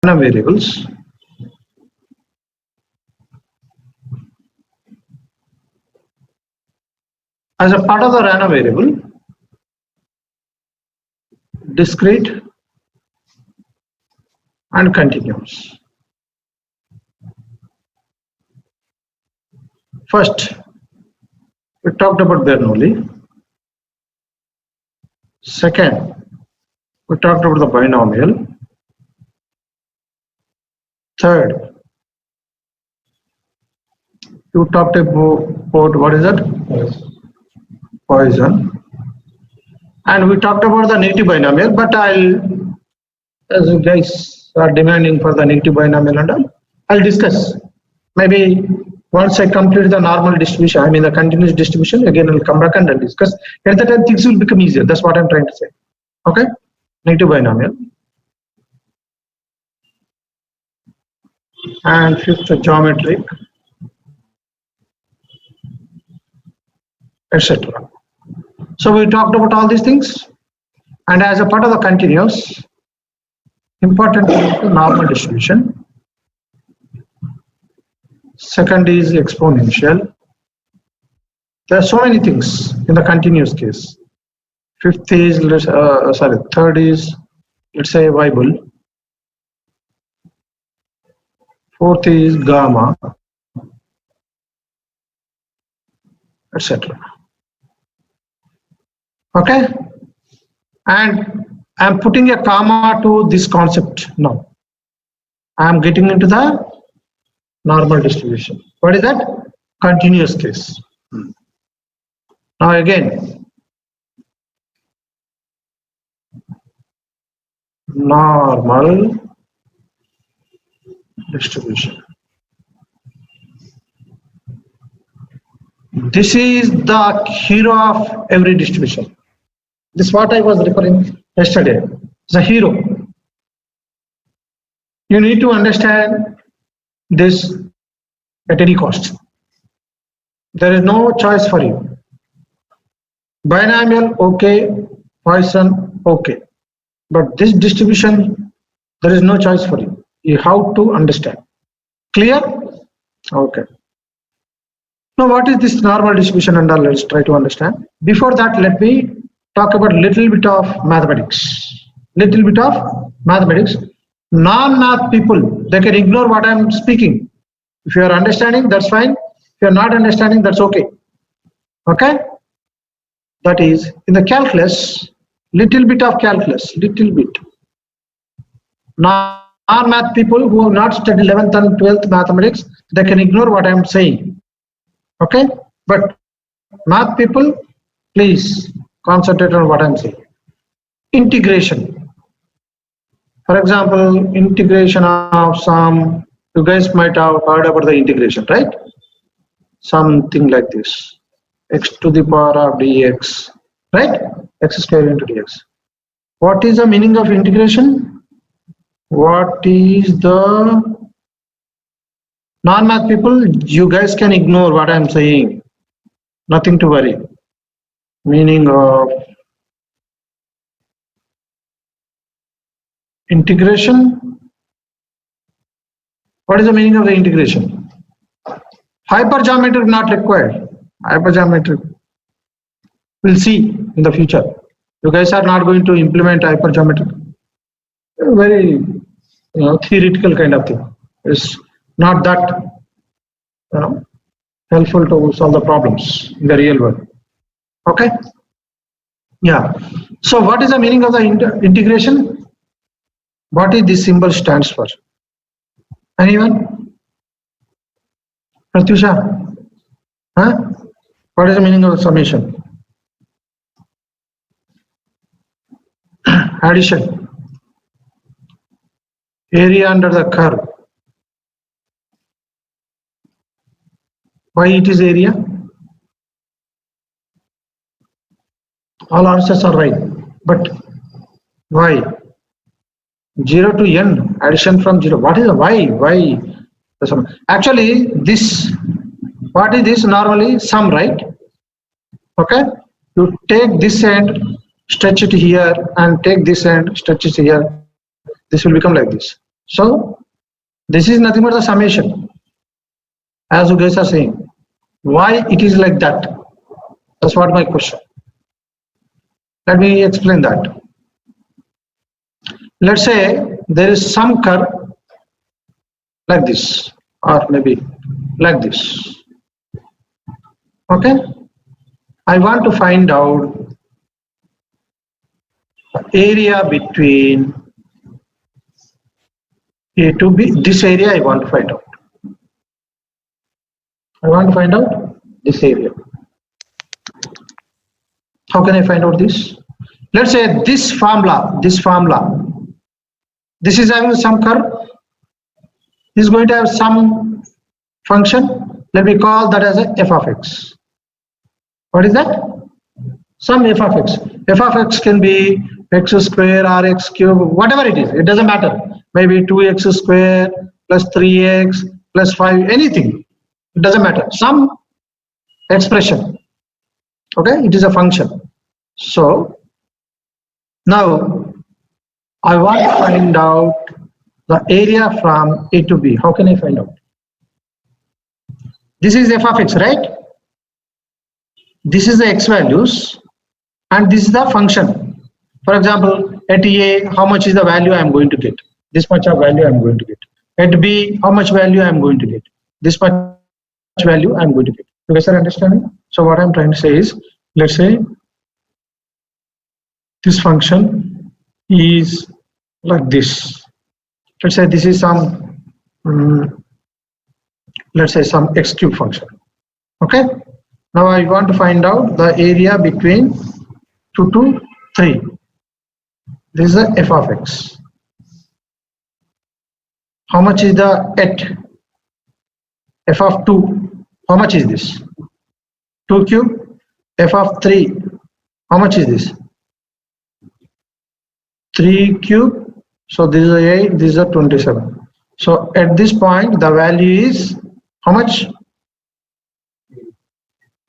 random variables. As a part of the random variable, discrete and continuous. First, we talked about Bernoulli. Second, we talked about the binomial. Third, you talked about what is that? Poisson. And we talked about the negative binomial, but as you guys are demanding for the negative binomial and all, I'll discuss. Maybe once I complete the normal distribution, I mean the continuous distribution, again I'll come back and I'll discuss. At that time things will become easier. That's what I'm trying to say. Okay? Negative binomial. And fifth, geometric, etc. So we talked about all these things, and as a part of the continuous, important is the normal distribution. Second is exponential. There are so many things in the continuous case. Fifth is third is, let's say, Weibull. Fourth is gamma, etc. Okay, and I'm putting a comma to this concept now. I'm getting into the normal distribution. What is that? Continuous case. Now again, normal distribution. This is the hero of every distribution. This is what I was referring yesterday. The hero. You need to understand this at any cost. There is no choice for you. Binomial, okay. Poisson, okay. But this distribution, there is no choice for you. You have to understand. Clear? Okay. Now, what is this normal distribution and all? Let's try to understand. Before that, let me talk about little bit of mathematics. Little bit of mathematics. Non-math people, they can ignore what I'm speaking. If you are understanding, that's fine. If you are not understanding, that's okay. Okay? That is, in the calculus, little bit of calculus, little bit. Non-math people who have not studied 11th and 12th mathematics, they can ignore what I'm saying. Okay? But math people, please concentrate on what I'm saying. Integration. For example, integration of some, you guys might have heard about the integration, right? Something like this. X to the power of dx, right? X square into dx. What is the meaning of integration? What is the non-math people? You guys can ignore what I'm saying. Nothing to worry. Meaning of integration. What is the meaning of the integration? Hypergeometric not required. Hypergeometric. We'll see in the future. You guys are not going to implement hypergeometric. Very theoretical kind of thing. It's not that helpful to solve the problems in the real world. Okay? Yeah. So what is the meaning of the integration? What is this symbol stands for? Anyone? Pratyusha? Huh? What is the meaning of the summation? Addition. Area under the curve. Why it is area? All answers are right. But why? 0 to n, addition from 0. What is the why? Why? Actually, this, what is this? Normally sum, right? Okay? You take this end, stretch it here, and take this end, stretch it here. This will become like this. So this is nothing but the summation, as you guys are saying. Why it is like that? That's what my question. Let me explain that. Let's say there is some curve like this, or maybe like this. Okay, I want to find out the area between A to B. This area I want to find out. I want to find out this area. How can I find out this? Let's say this formula, this is having some curve. This is going to have some function. Let me call that as a f of x. What is that? Some f of x. F of x can be x square or x cube, whatever it is. It doesn't matter. Maybe 2x square plus 3x plus 5, anything. It doesn't matter. Some expression. Okay, it is a function. So now I want to find out the area from A to B. How can I find out? This is f of x, right? This is the x values and this is the function. For example, at A, how much is the value I am going to get? This much of value I am going to get. At B, how much value I am going to get? This much value I am going to get. You guys are understanding? So what I am trying to say is, let's say this function is like this. Let's say this is some, let's say some x cube function. Okay. Now I want to find out the area between 2 to 3. This is the f of x. How much is the at f of 2? How much is this? 2 cube. F of 3. How much is this? 3 cube. So this is a 8. This is a 27. So at this point the value is how much?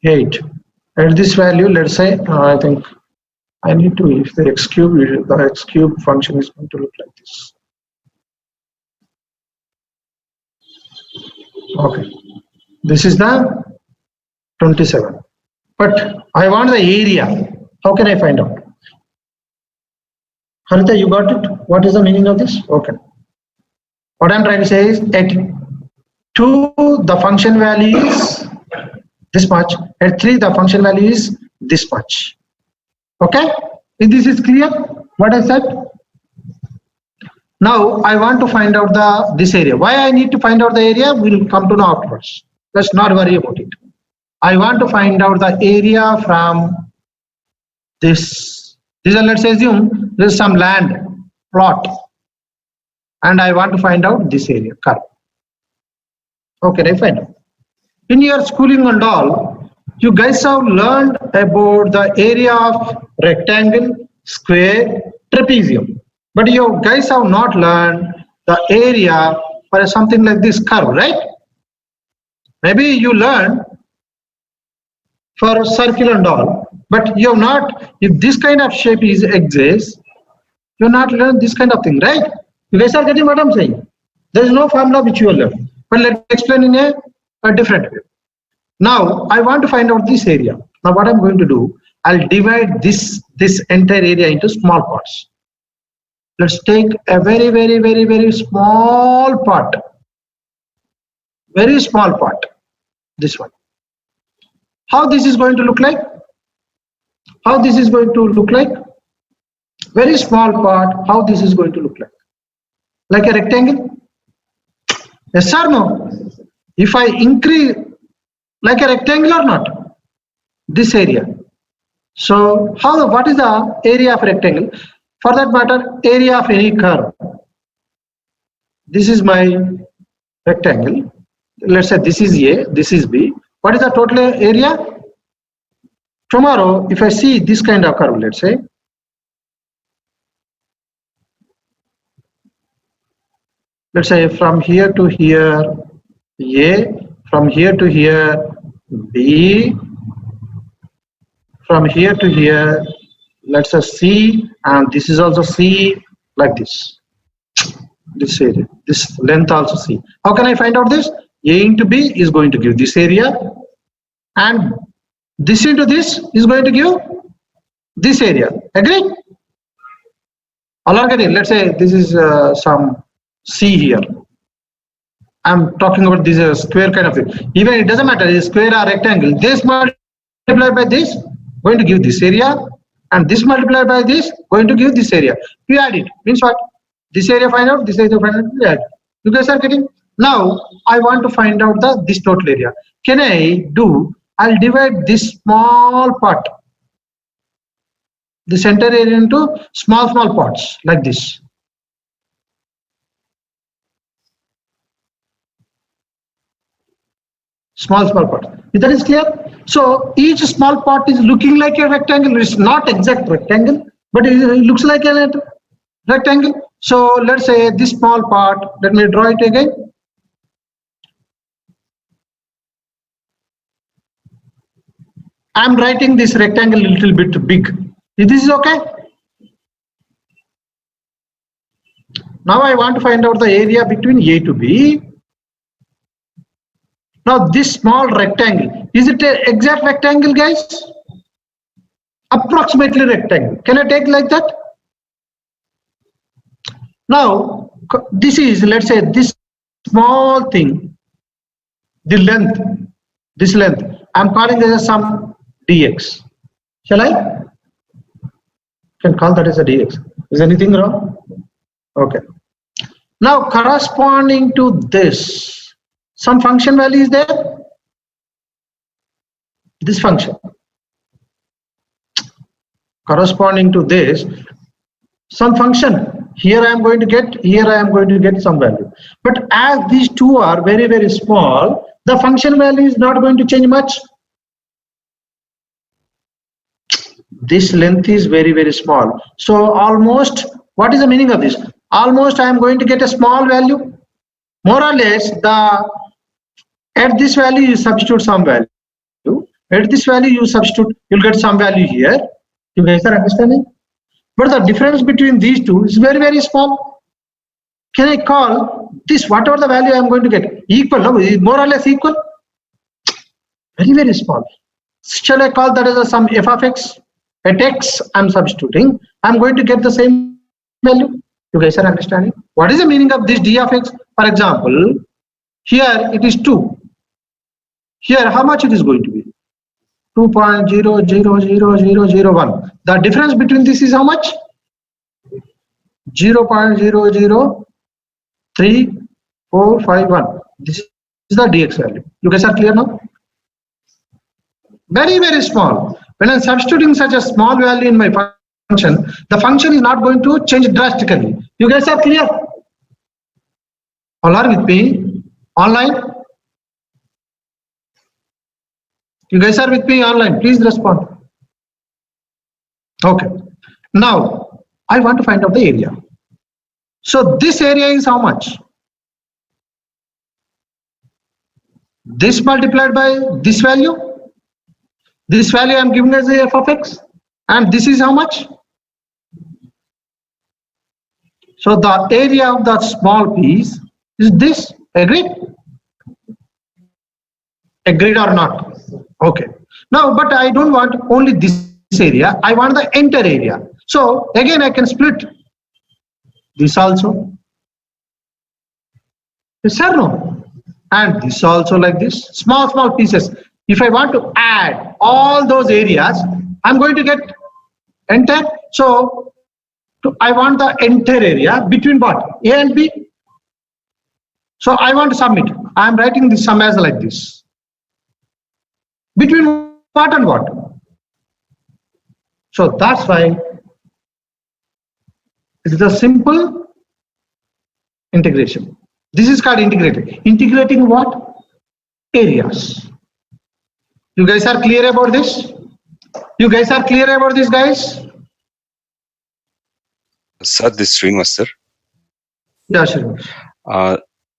8. At this value, let's say I think I need to, if the x cube function is going to look like this. Okay, this is the 27. But I want the area. How can I find out? Harita, you got it? What is the meaning of this? Okay. What I'm trying to say is at 2 the function value is this much. At 3 the function value is this much. Okay? If this is clear, what I said? Now I want to find out this area. Why I need to find out the area? We'll come to know afterwards. Let's not worry about it. I want to find out the area from this. Let's assume this is some land plot, and I want to find out this area curve. Okay, I find out. In your schooling and all, you guys have learned about the area of rectangle, square, trapezium. But you guys have not learned the area for something like this curve, right? Maybe you learn for circle and all, but you have not, if this kind of shape exists, you have not learned this kind of thing, right? You guys are getting what I'm saying? There is no formula which you will learn. But let me explain in a different way. Now I want to find out this area. Now what I'm going to do, I'll divide this entire area into small parts. Let's take a very small part. Very small part. This one. How this is going to look like? How this is going to look like? Very small part. How this is going to look like? Like a rectangle? Yes or no? If I increase like a rectangle or not? This area. So what is the area of rectangle? For that matter, area of any curve. This is my rectangle. Let's say this is A, this is B. What is the total area? Tomorrow, if I see this kind of curve, let's say, from here to here, A, from here to here, B, from here to here, let's say C, and this is also C, like this. this area, this length also C. How can I find out this? A into B is going to give this area, and this into this is going to give this area. Agree? All are getting. Let's say this is some C here. I'm talking about this square kind of thing. Even it doesn't matter, is square or rectangle. This multiplied by this going to give this area, and this multiplied by this going to give this area. We add it. Means what? This area find out, this area find out. We add. You guys are getting? Now I want to find out this total area. Can I do? I'll divide this small part, the center area, into small parts like this. Small part. That is clear. So each small part is looking like a rectangle. It's not exact rectangle, but it looks like a rectangle. So let's say this small part. Let me draw it again. I'm writing this rectangle a little bit big. This is okay. Now I want to find out the area between A to B. Now this small rectangle, is it an exact rectangle, guys? Approximately rectangle. Can I take like that? Now this is, let's say, this small thing, the length, this length, I'm calling this as some dx. Shall I? Can call that as a dx. Is anything wrong? Okay. Now corresponding to this, some function value is there. This function corresponding to this, some function. Here I am going to get, here I am going to get some value. But as these two are very, very small, the function value is not going to change much. This length is very, very small. So almost, what is the meaning of this? Almost I am going to get a small value. More or less, at this value you substitute some value. At this value you substitute, you'll get some value here. You guys are understanding? But the difference between these two is very, very small. Can I call this, whatever the value I am going to get, equal? No, more or less equal. Very, very small. Shall I call that as a some f of x? At x I'm substituting, I'm going to get the same value. You guys are understanding? What is the meaning of this d of x? For example, here it is 2. Here how much it is going to be? 2.000001. The difference between this is how much? 0.003451. This is the dx value. You guys are clear now? Very, very small. When I'm substituting such a small value in my function, the function is not going to change drastically. You guys are clear? All are with me? Online? You guys are with me online? Please respond. Okay. Now, I want to find out the area. So this area is how much? This multiplied by this value. This value I am giving as a f of x. And this is how much? So the area of that small piece is this. Agreed? Agreed or not? Okay. Now, but I don't want only this area. I want the entire area. So again, I can split this also. Yes or no? And this also like this. Small pieces. If I want to add all those areas, I'm going to get entire. So I want the entire area between what? A and B. So I want to sum it. I am writing this sum as like this. Between what and what? So that's why it is a simple integration. This is called integrating. Integrating what? Areas. You guys are clear about this? You guys are clear about this, guys? Sir, this is Srinivas, sir. Yeah, sure.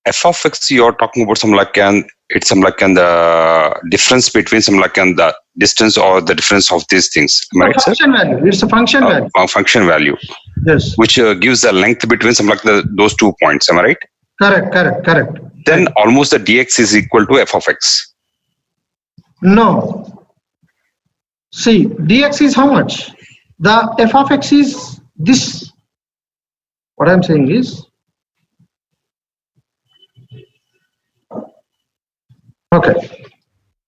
F of x, you're talking about some like, and it's some like, and the difference between some like, and the distance or the difference of these things. Am I right, sir? Function value. It's a function value. Function value. Yes. Which gives the length between some like those 2 points. Am I right? Correct. Then almost the dx is equal to f of x. No. See, dx is how much? The f of x is this. What I'm saying is, okay.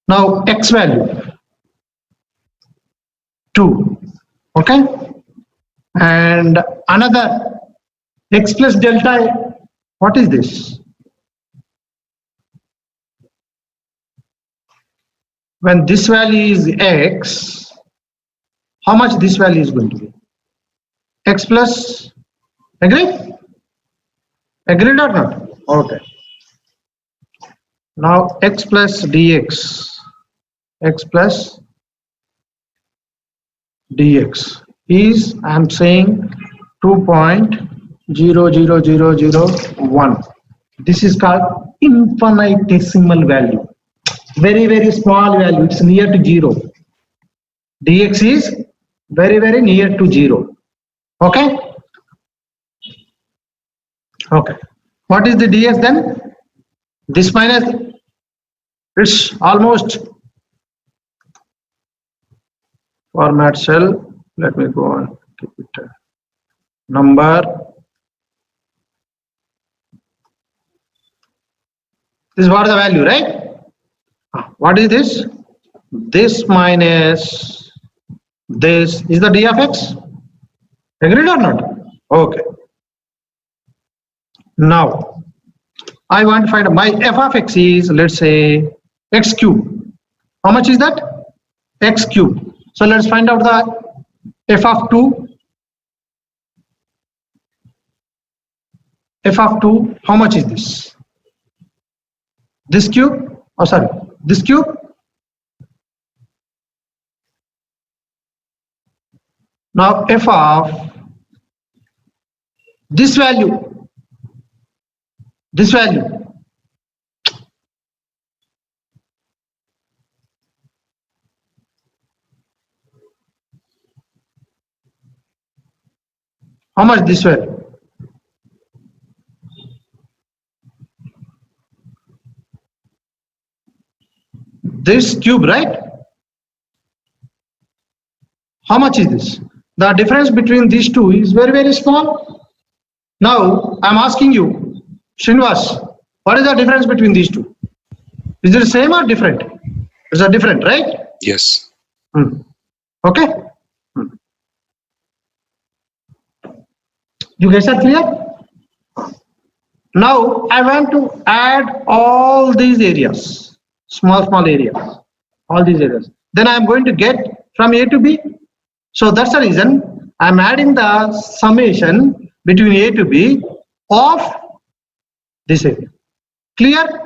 Now x value 2. Okay. And another x plus delta. What is this? When this value is x, how much this value is going to be? X plus, agreed? Agreed or not? Okay. Now x plus dx, x plus dx is, I am saying 2.00001. This is called infinitesimal value. Very small value. It's near to 0. Dx is very near to 0. Okay. Okay. What is the ds then? This minus, it's almost format cell. Let me go on. Keep it number. This is what the value, right? What is this? This minus this is the d of x. Agreed or not? Okay. Now I want to find my f of x is, let's say, x cube. How much is that? X cube. So let's find out the f of 2. F of 2, how much is this? This cube? Oh, sorry, this cube? Now f of this value. This value. How much this value? This cube, right? How much is this? The difference between these two is very small. Now I'm asking you, Srinivas, what is the difference between these two? Is it the same or different? It's a different, right? Yes. Okay. You guys are clear? Now I want to add all these areas, small areas, all these areas. Then I am going to get from A to B. So that's the reason I am adding the summation between A to B of this area. Clear?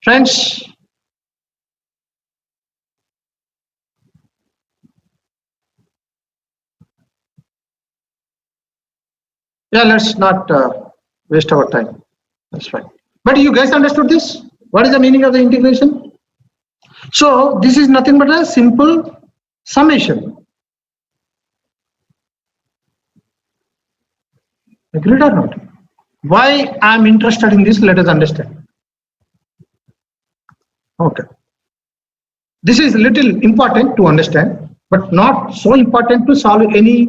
Friends? Yeah, let's not waste our time. That's fine. But you guys understood this? What is the meaning of the integration? So this is nothing but a simple summation. Agreed or not? Why I am interested in this, let us understand. Okay. This is little important to understand, but not so important to solve any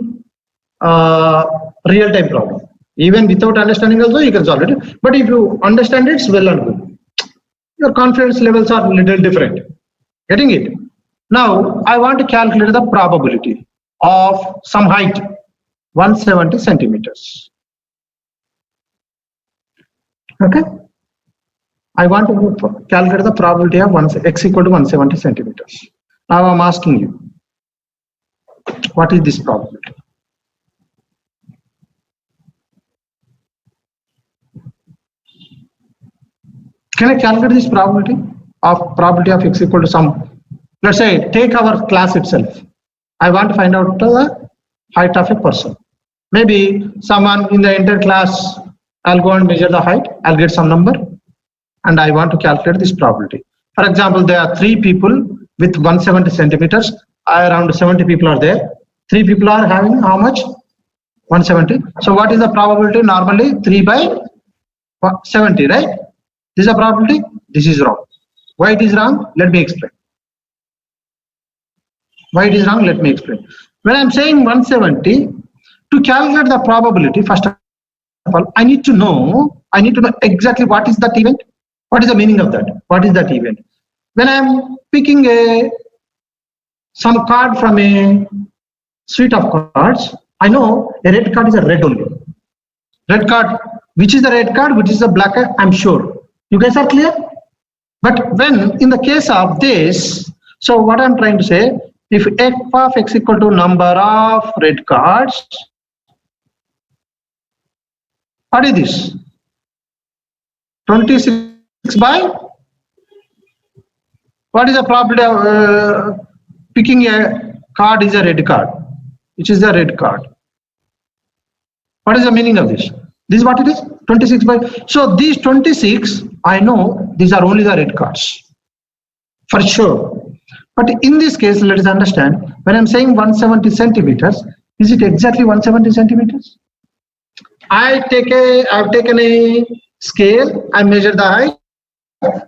real-time problem. Even without understanding also you can solve it. But if you understand it, it's well and good. Your confidence levels are a little different. Getting it? Now I want to calculate the probability of some height, 170 centimeters. Okay. I want to calculate the probability of x equal to 170 centimeters. Now I'm asking you, what is this probability? Can I calculate this probability of x equal to some, let's say, take our class itself. I want to find out the height of a person. Maybe someone in the entire class, I'll go and measure the height, I'll get some number, and I want to calculate this probability. For example, there are 3 people with 170 centimeters. Around 70 people are there. 3 people are having how much? 170. So what is the probability? Normally 3 by 70, right? This is a probability. This is wrong. Why it is wrong? Let me explain. Why it is wrong? Let me explain. When I'm saying 170, to calculate the probability, first of all, I need to know exactly what is that event. What is the meaning of that? What is that event? When I'm picking some card from a suite of cards, I know a red card is a red only. Red card, which is the red card, which is the black card, I'm sure. You guys are clear? But when in the case of this, so what I'm trying to say, if f of x equal to number of red cards, what is this? 26 by, what is the probability of picking a card is a red card, which is the red card. What is the meaning of this? This is what it is, 26 by, so these 26, I know these are only the red cards, for sure. But in this case, let us understand, when I'm saying 170 centimeters, is it exactly 170 centimeters? I've taken a scale, I measured the height,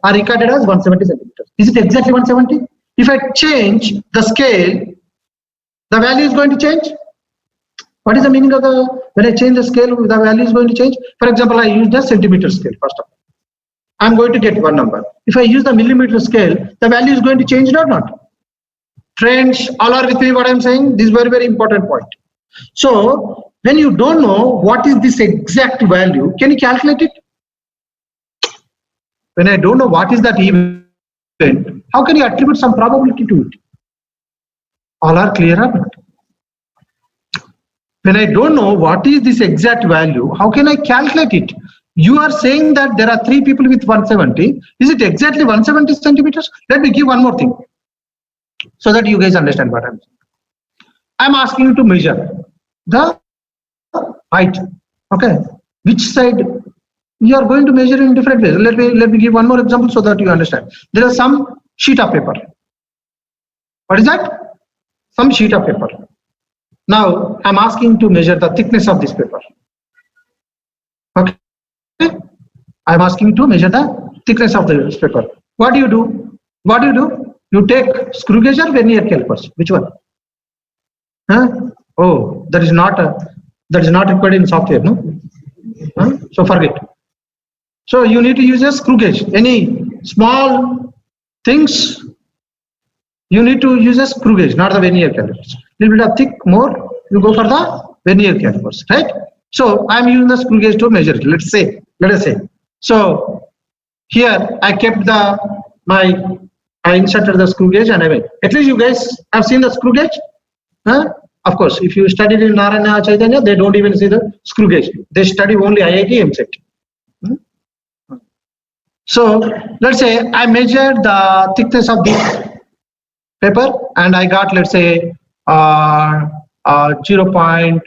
I recorded as 170 centimeters. Is it exactly 170? If I change the scale, the value is going to change. What is the meaning of when I change the scale, the value is going to change? For example, I use the centimeter scale first of all. I'm going to get one number. If I use the millimeter scale, the value is going to change or not? Friends, all are with me what I'm saying? This is very, very important point. So, when you don't know what is this exact value, can you calculate it? When I don't know what is that event, how can you attribute some probability to it? All are clear or not? When I don't know what is this exact value, how can I calculate it? You are saying that there are 3 people with 170. Is it exactly 170 centimeters? Let me give one more thing so that you guys understand what I'm saying. I'm asking you to measure the height. Okay, which side you are going to measure in different ways. Let me give one more example so that you understand. There is some sheet of paper. What is that? Some sheet of paper. Now I'm asking to measure the thickness of this paper. Okay, I'm asking to measure the thickness of this paper. What do you do? What do you do? You take screw gauge or vernier calipers. Which one? Huh? Oh, that is not required in software, no? Huh? So forget. So you need to use a screw gauge. Any small things, you need to use a screw gauge, not the vernier calipers. Little bit of thick, more, you go for the vernier calipers, right? So I'm using the screw gauge to measure it. Let us say. So here I kept I inserted the screw gauge and I went. At least you guys have seen the screw gauge, huh? Of course, if you studied in Narayana Chaitanya, they don't even see the screw gauge. They study only IIT MCET. So let's say I measured the thickness of this paper and I got, let's say 0.005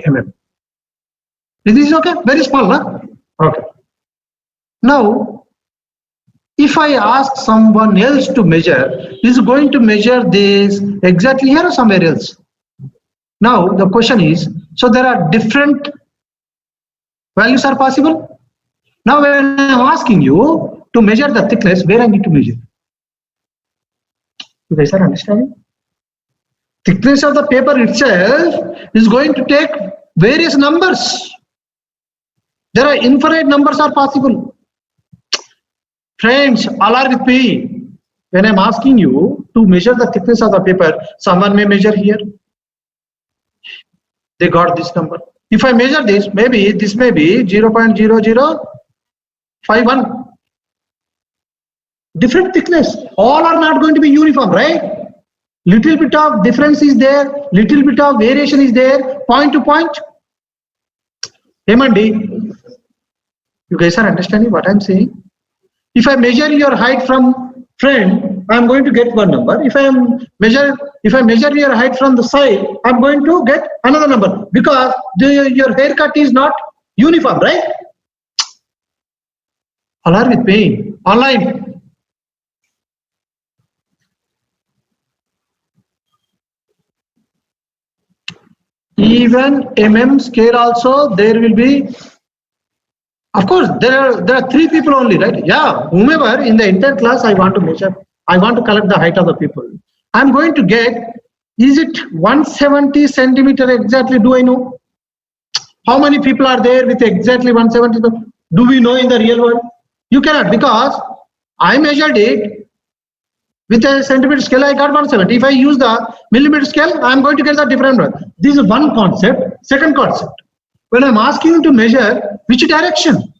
mm. This is okay, very small, huh? Okay. Now, if I ask someone else to measure, is going to measure this exactly here or somewhere else? Now the question is, so there are different values are possible. Now when I'm asking you to measure the thickness, where I need to measure? You guys are understanding? Thickness of the paper itself is going to take various numbers. There are infinite numbers are possible. Friends, all are with me. When I'm asking you to measure the thickness of the paper, someone may measure here. They got this number. If I measure this, maybe this may be 0.0051. Different thickness. All are not going to be uniform, right? Little bit of difference is there, little bit of variation is there, point to point. M&D. You guys are understanding what I'm saying? If I measure your height from front, I'm going to get one number. If I measure your height from the side, I'm going to get another number because your haircut is not uniform, right? All are with me. Online. Even scale also there will be. Of course, there are 3 people only, right? Yeah, whomever in the entire class I want to measure, I want to collect the height of the people. I'm going to get, is it 170 centimeter exactly? Do I know? How many people are there with exactly 170? Do we know in the real world? You cannot, because I measured it with a centimeter scale, I got 170. If I use the millimeter scale, I'm going to get the different one. This is one concept. Second concept, when I'm asking you to measure which direction,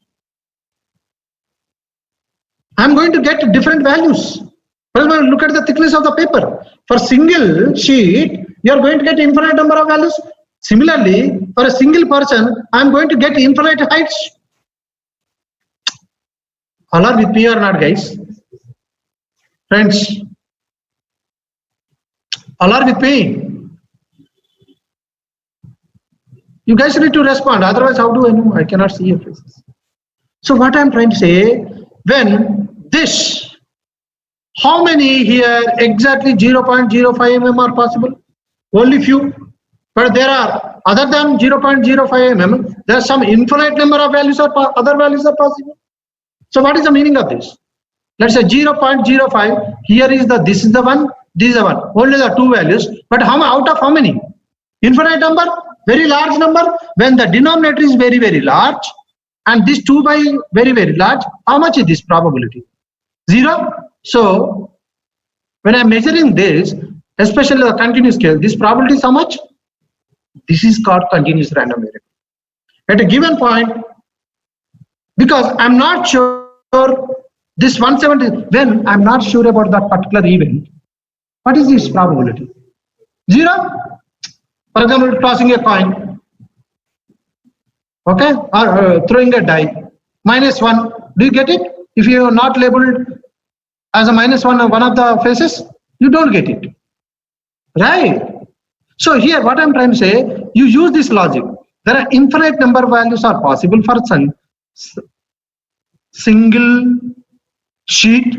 I'm going to get different values. First of all, look at the thickness of the paper. For single sheet, you are going to get infinite number of values. Similarly, for a single person, I'm going to get infinite heights. All are with me or not, guys? Friends, all are with me? You guys need to respond, otherwise how do I know? I cannot see your faces. So what I'm trying to say, when this, how many here exactly 0.05 mm are possible? Only few. But there are, other than 0.05 mm, there are some infinite number of values or other values are possible. So what is the meaning of this? Let's say 0.05, here is the, this is the one, this is the one, only the 2 values, but how out of how many? Infinite number, very large number. When the denominator is very, very large, and this 2 by very, very large, how much is this probability? 0. So when I'm measuring this, especially the continuous scale, this probability is how much? This is called continuous random variable. At a given point, because I'm not sure this 170, when I'm not sure about that particular event, what is this probability? 0. For example, tossing a coin, okay, or throwing a die, -1. Do you get it? If you are not labeled as a -1 one of the faces, you don't get it, right? So here, what I'm trying to say, you use this logic. There are infinite number of values are possible for some single sheet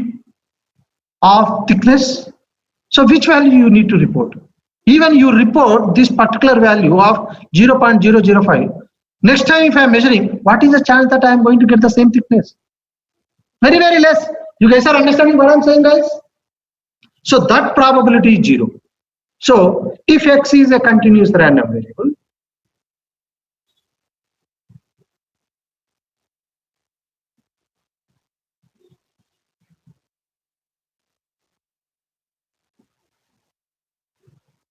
of thickness. So which value you need to report? Even you report this particular value of 0.005. Next time if I am measuring, what is the chance that I am going to get the same thickness? Very, very less. You guys are understanding what I'm saying, guys? So that probability is 0. So if X is a continuous random variable,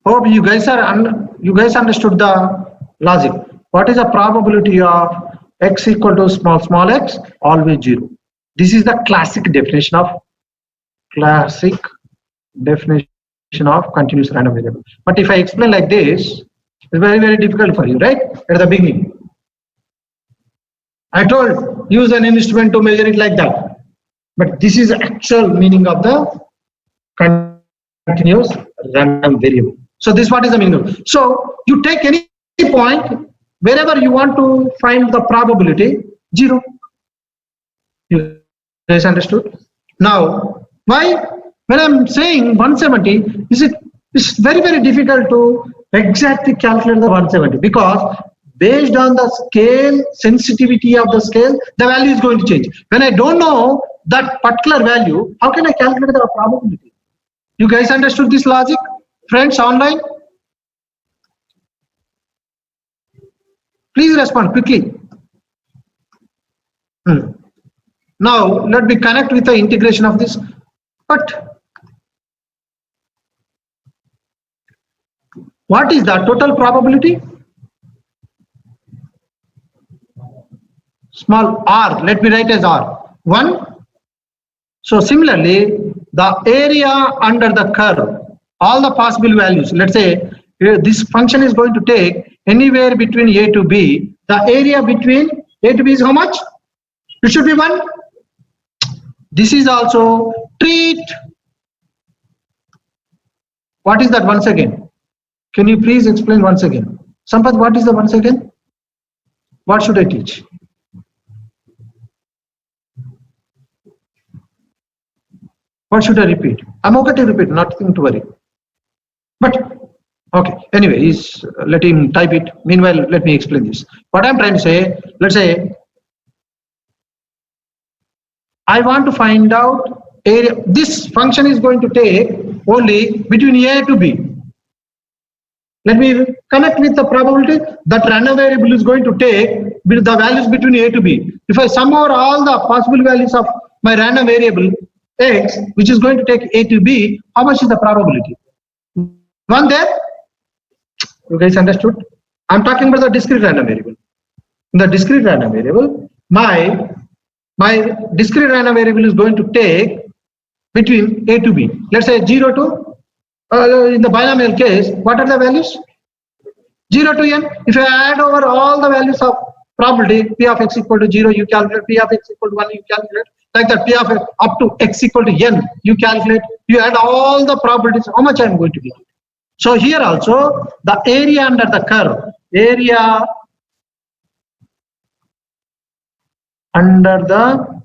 hope you guys understood the logic. What is the probability of X equal to small x? Always 0. This is the classic definition of continuous random variable. But if I explain like this, it's very, very difficult for you, right? At the beginning, I told use an instrument to measure it like that. But this is the actual meaning of the continuous random variable. So this what is the meaning of. So you take any point wherever you want to find the probability 0. You guys understood? Now why when I'm saying 170, it's very, very difficult to exactly calculate the 170, because based on the scale, sensitivity of the scale, the value is going to change. When I don't know that particular value, how can I calculate the probability? You guys understood this logic, friends online? Please respond quickly. Now let me connect with the integration of this. But what is the total probability? Small r, let me write as r, 1. So similarly, the area under the curve, all the possible values, let's say this function is going to take anywhere between a to b. The area between a to b is how much? It should be 1. This is also treat. What is that once again? Can you please explain once again? Sampath, what is the once again? What should I teach? What should I repeat? I'm okay to repeat, nothing to worry. But Okay, anyway, let him type it. Meanwhile, let me explain this. What I'm trying to say, let's say, I want to find out area. This function is going to take only between A to B. Let me connect with the probability that random variable is going to take with the values between A to B. If I sum over all the possible values of my random variable X, which is going to take A to B, how much is the probability? One there? You guys understood? I'm talking about the discrete random variable. In the discrete random variable, my discrete random variable is going to take between A to B. Let's say 0 to, in the binomial case, what are the values? 0 to n. If I add over all the values of probability, P of x equal to 0, you calculate, P of x equal to 1, you calculate, like that, P of x up to x equal to n, you calculate, you add all the probabilities, how much I'm going to get. So here also, the area under the curve, area under the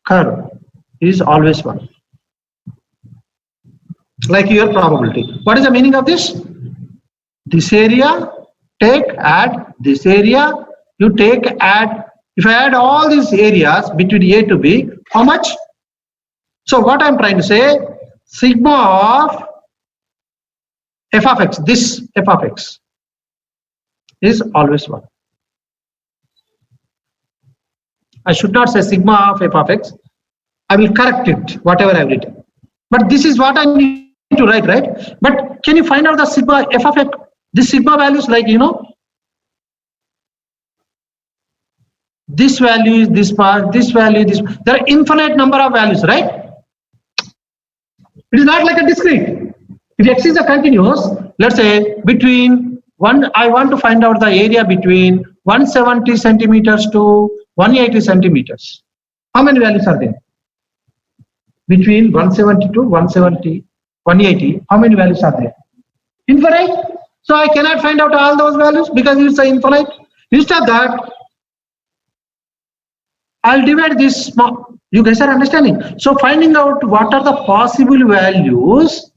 curve is always 1. Like your probability. What is the meaning of this? This area, take, add, this area, you take, add. If I add all these areas between A to B, how much? So what I'm trying to say, sigma of f of x, this f of x is always 1. I should not say sigma of f of x. I will correct it, whatever I've written. But this is what I need to write, right? But can you find out the sigma f of x? This sigma values, like, you know, this value is this part, this value, this. There are infinite number of values, right? It is not like a discrete. If x is a continuous, let's say between I want to find out the area between 170 centimeters to 180 centimeters. How many values are there? Between 170 to 180, how many values are there? Infinite. So I cannot find out all those values because it's an infinite. Instead of that, I'll divide this. You guys are understanding? So finding out what are the possible values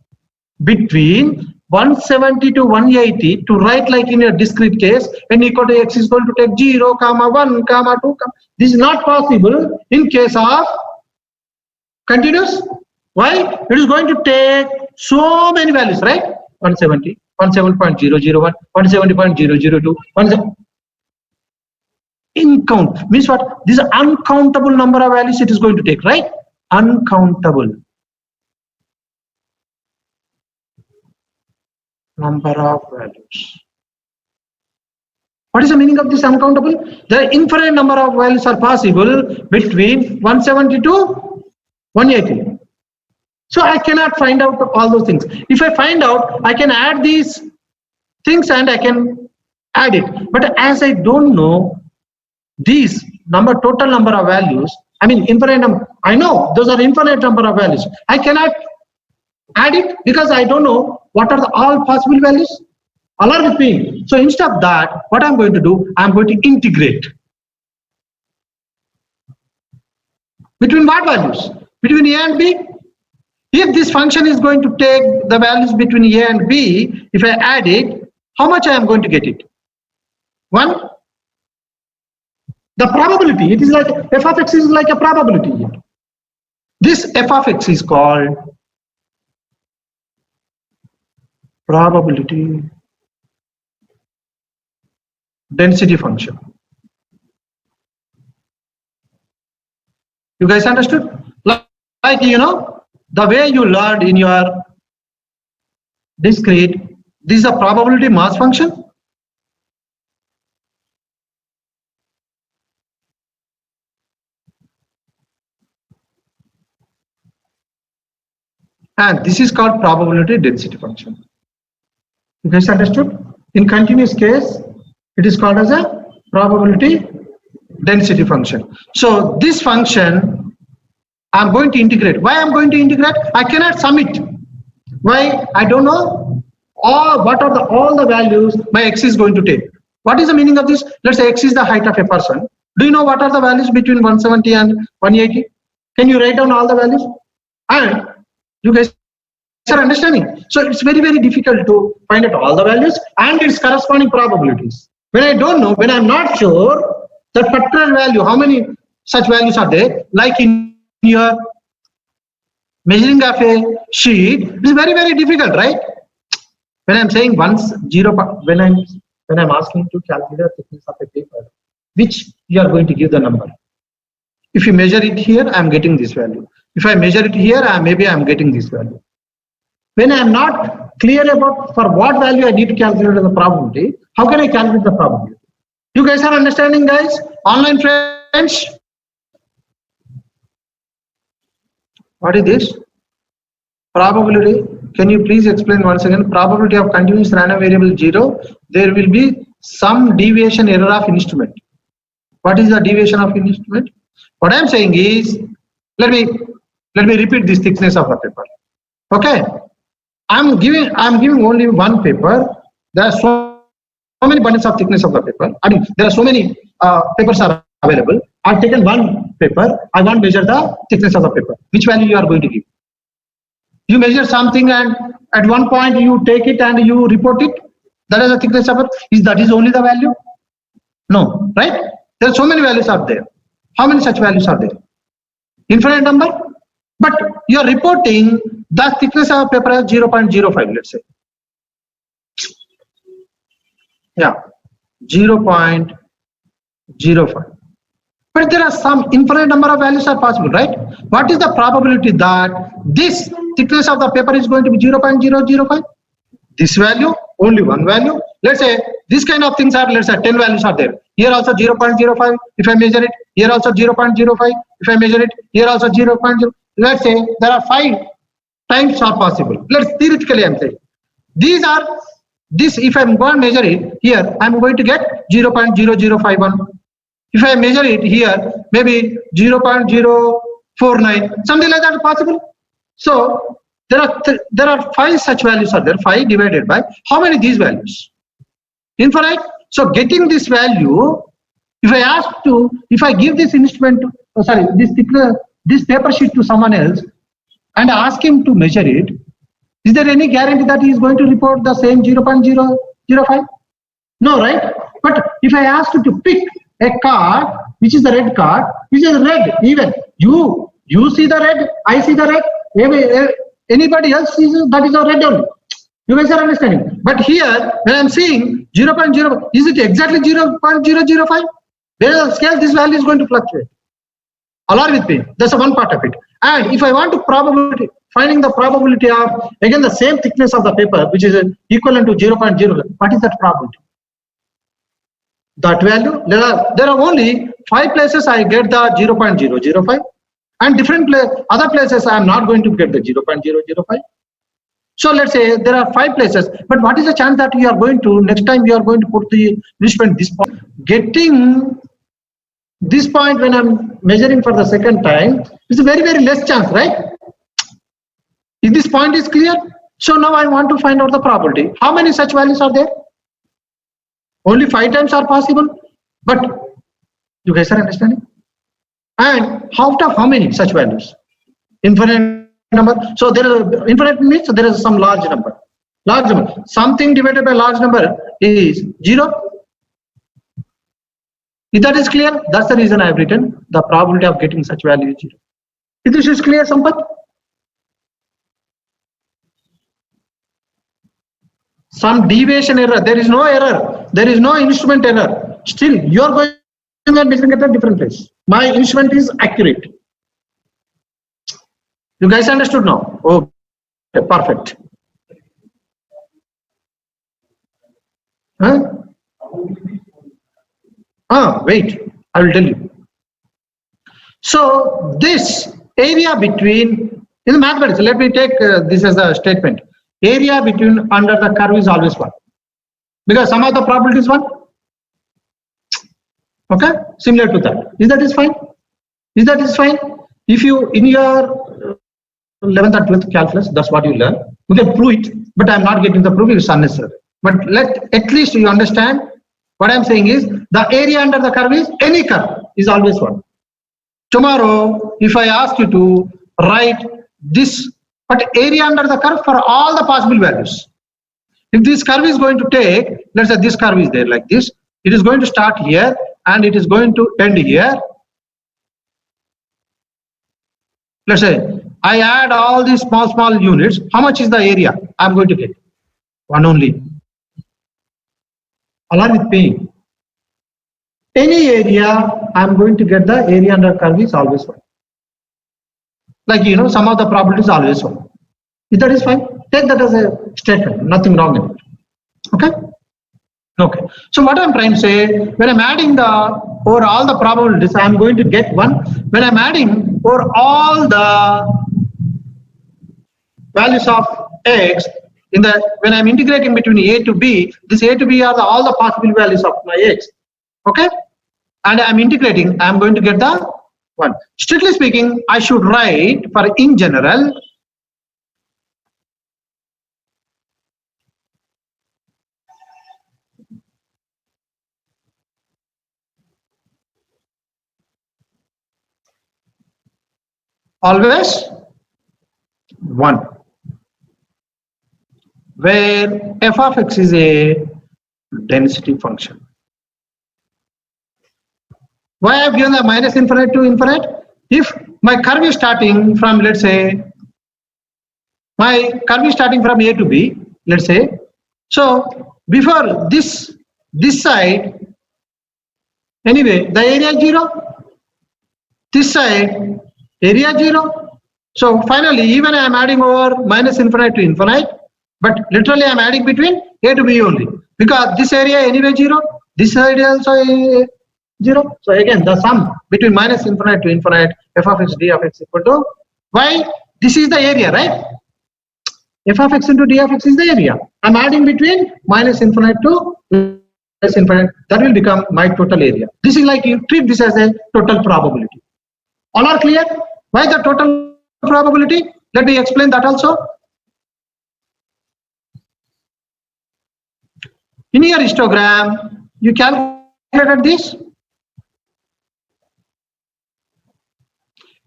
between 170 to 180 to write like in a discrete case, n equal to x is going to take 0, 1, 2. This is not possible in case of continuous. Why? It is going to take so many values, right? 170, 170.001, 170.002, 170. Incount means what? This is uncountable number of values it is going to take, right? Uncountable number of values. What is the meaning of this uncountable? The infinite number of values are possible between 170 to 180. So I cannot find out all those things. If I find out, I can add these things and I can add it. But as I don't know these total number of values, I mean infinite number, I know those are infinite number of values. I cannot add it because I don't know what are the all possible values. Along with me. So instead of that, what I'm going to do, I'm going to integrate. Between what values? Between A and B. If this function is going to take the values between A and B, if I add it, how much I am going to get it? 1. The probability, it is like f of x is like a probability here. This f of x is called probability density function. You guys understood? Like, you know, the way you learned in your discrete, this is a probability mass function. And this is called probability density function. You guys understood? In continuous case, it is called as a probability density function. So this function, I'm going to integrate. Why I'm going to integrate? I cannot sum it. Why? I don't know what are all the values my x is going to take. What is the meaning of this? Let's say x is the height of a person. Do you know what are the values between 170 and 180? Can you write down all the values? And you guys are understanding? So it's very, very difficult to find out all the values and its corresponding probabilities. When I don't know, when I'm not sure that particular value, how many such values are there, like in your measuring of a sheet, it's very, very difficult, right? When I'm saying once zero, when I'm asking to calculate the thickness of a paper, which you are going to give the number. If you measure it here, I'm getting this value. If I measure it here, maybe I'm getting this value. When I'm not clear about for what value I need to calculate the probability, how can I calculate the probability? You guys are understanding, guys? Online friends? What is this? Probability. Can you please explain once again? Probability of continuous random variable 0. There will be some deviation error of instrument. What is the deviation of instrument? What I'm saying is, let me repeat this thickness of the paper. Okay, I'm giving only one paper. There are so many bundles of thickness of the paper. I mean, there are so many papers are available. I've taken one paper. I want to measure the thickness of the paper. Which value you are going to give? You measure something and at one point you take it and you report it. That is the thickness of it. That is only the value? No, right? There are so many values out there. How many such values are there? Infinite number. But you are reporting the thickness of paper as 0.05, let's say. Yeah, 0.05. But there are some infinite number of values are possible, right? What is the probability that this thickness of the paper is going to be 0.005? This value, only one value. Let's say this kind of things are, let's say 10 values are there. Here also 0.05 if I measure it. Here also 0.05 if I measure it. Here also 0.0. Let's say there are 5 times are possible. Let's theoretically I'm saying. These are, this if I'm going to measure it here, I'm going to get 0.0051. If I measure it here, maybe 0.049, something like that is possible. So there are 5 such values are there, 5 divided by how many these values? Infinite. So getting this value, if I give this instrument, this paper sheet to someone else and ask him to measure it, is there any guarantee that he is going to report the same 0.005? No, right? But if I ask you to pick a card, which is the red card, which is red, even you see the red, I see the red, anybody else sees that is a red only. You guys are understanding. But here, when I'm seeing 0.0, is it exactly 0.005? There is a scale, this value is going to fluctuate. Along with me, that's one part of it. And if I want to finding the probability of, again, the same thickness of the paper, which is equivalent to 0.0, what is that probability? That value, there are only 5 places I get the 0.005 and other places I am not going to get the 0.005. So let's say there are 5 places, but what is the chance that you are going to, next time you are going to put the instrument this point? Getting this point when I'm measuring for the second time is a very, very less chance, right? If this point is clear, so now I want to find out the probability. How many such values are there? Only 5 times are possible, but you guys are understanding? And out of how many such values? Infinite number. So there is infinite means there is some large number. Large number. Something divided by large number is 0. If that is clear, that's the reason I have written the probability of getting such value is 0. If this is clear, Sampath? Some deviation error. There is no error. There is no instrument error. Still, you are going and measuring at a different place. My instrument is accurate. You guys understood now? Okay, perfect. Huh? Wait, I will tell you. So this area between, in the mathematics, let me take this as a statement. Area between under the curve is always 1. Because some of the probability is 1. Okay, similar to that. Is that is fine? Is that is fine? If you, in your 11th or 12th calculus, that's what you learn. You can prove it, but I'm not getting the proof, it's unnecessary. But at least you understand what I'm saying is the area under the curve is any curve is always 1. Tomorrow, if I ask you to write this but area under the curve for all the possible values. If this curve is going to take, let's say this curve is there like this, it is going to start here and it is going to end here. Let's say I add all these small units. How much is the area I'm going to get? One only. Along with paying. Any area, I'm going to get the area under curve is always 1. Like, you know, some of the probability is always 1. If that is fine, take that as a statement, nothing wrong in it. Okay? Okay. So what I'm trying to say, when I'm adding over all the probabilities, I'm going to get 1. When I'm adding over all the values of x, when I'm integrating between a to b, this a to b are all the possible values of my x. Okay? And I'm integrating, I'm going to get the 1. Strictly speaking, I should write for in general, always 1, where f of x is a density function. Why I have given the minus infinite to infinite? If my curve is starting from, let's say, my curve is starting from a to b, let's say, so before this side, anyway, the area is 0, this side, area 0. So finally, even I am adding over minus infinite to infinite, but literally I am adding between a to b only, because this area anyway 0, this side also 0. So again, the sum between minus infinite to infinite, f of x, d of x equal to, why? This is the area, right? F of x into d of x is the area. I'm adding between minus infinite to plus infinite. That will become my total area. This is like, you treat this as a total probability. All are clear? Why the total probability? Let me explain that also. In your histogram, you calculated this.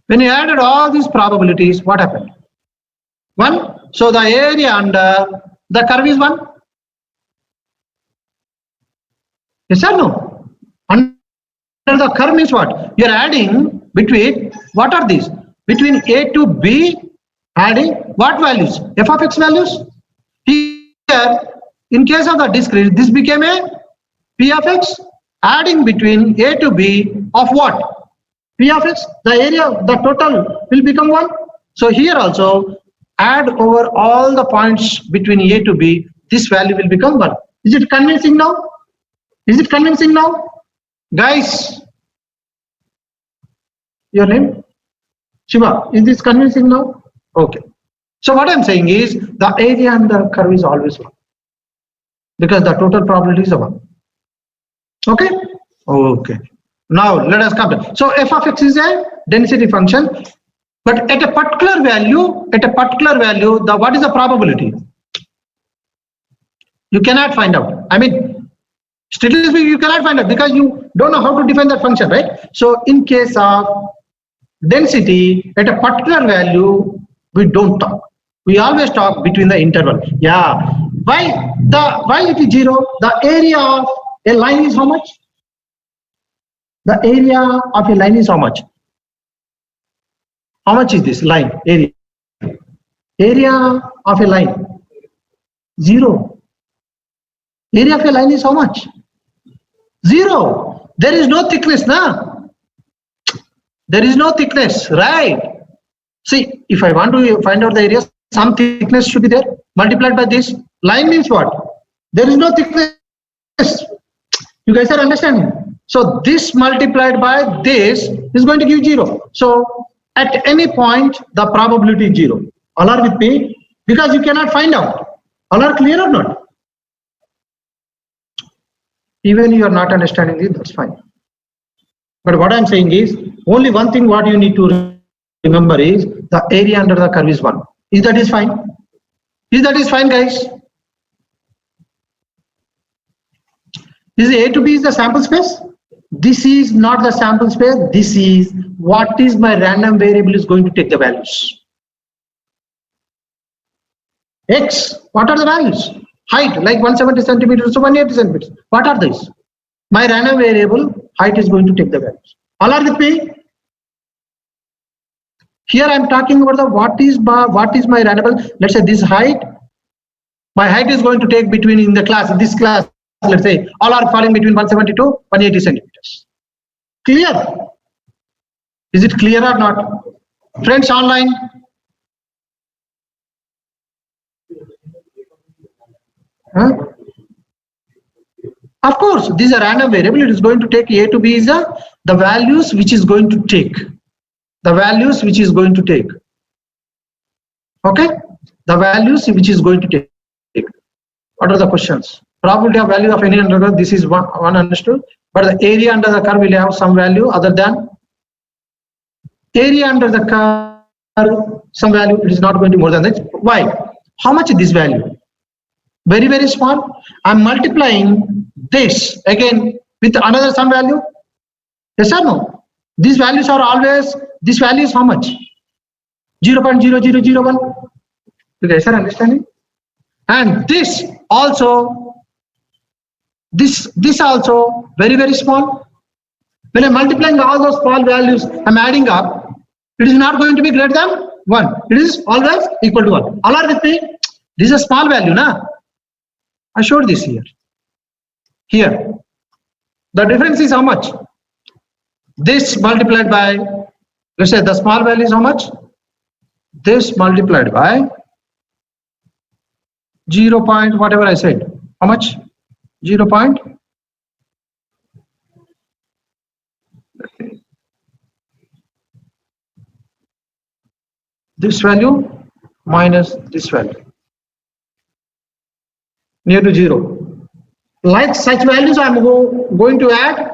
When you added all these probabilities, what happened? 1. So the area under the curve is 1. Yes or no? Under the curve means what? You are adding between, what are these? Between a to b, adding what values? F of x values. Here, in case of the discrete, this became a p of x, adding between a to b of what? P of x, the area, the total will become 1. So here also, add over all the points between a to b, this value will become 1. Is it convincing now? Is it convincing now? Guys, your name? Shiva, is this convincing now? Okay. So what I'm saying is, the area under curve is always 1, because the total probability is 1. Okay? Okay. Now let us come to, so f of x is a density function, but at a particular value, what is the probability? You cannot find out. I mean, strictly speaking, you cannot find out because you don't know how to define that function, right? So in case of density, at a particular value, we don't talk. We always talk between the interval. Yeah. Why it is 0? The area of a line is how much? The area of a line is how much? How much is this line area? Area of a line 0. Area of a line is how much? 0. There is no thickness, na? There is no thickness, right? See, if I want to find out the area, some thickness should be there. Multiplied by this. Line means what? There is no thickness. You guys are understanding? So this multiplied by this is going to give 0. So at any point, the probability is 0. All are with me? Because you cannot find out. All are clear or not? Even you are not understanding it, that's fine. But what I'm saying is, only one thing what you need to remember is, the area under the curve is 1. Is that is fine? Is that is fine, guys? Is A to B is the sample space? This is not the sample space. This is what is my random variable is going to take the values. X, what are the values? Height, like 170 centimeters to 180 centimeters. What are these? My random variable height is going to take the values. All are with me? Here I am talking about the what is my random. Let's say this height. My height is going to take between in the class, in this class, let's say all are falling between 170 to 180 centimeters. Clear? Is it clear or not? Friends online? Huh? Of course, this is a random variable. It is going to take A to B is the values which is going to take. The values which is going to take. Okay? The values which is going to take. What are the questions? Probability of value of any under curve, this is one understood. But the area under the curve will have some value other than area under the curve, some value. It is not going to be more than that. Why? How much is this value? Very, very small. I'm multiplying this again with another some value. Yes or no? These values are always, this value is how much? 0.0001. You guys are understanding? And this also, this also very, very small. When I'm multiplying all those small values, I'm adding up, it is not going to be greater than 1. It is always equal to 1. All are with me? This is a small value, na? I showed this here. Here. The difference is how much? This multiplied by, let's say the small value is how much? This multiplied by 0. Whatever I said. How much? 0. This value minus this value. Near to 0. Like such values I am going to add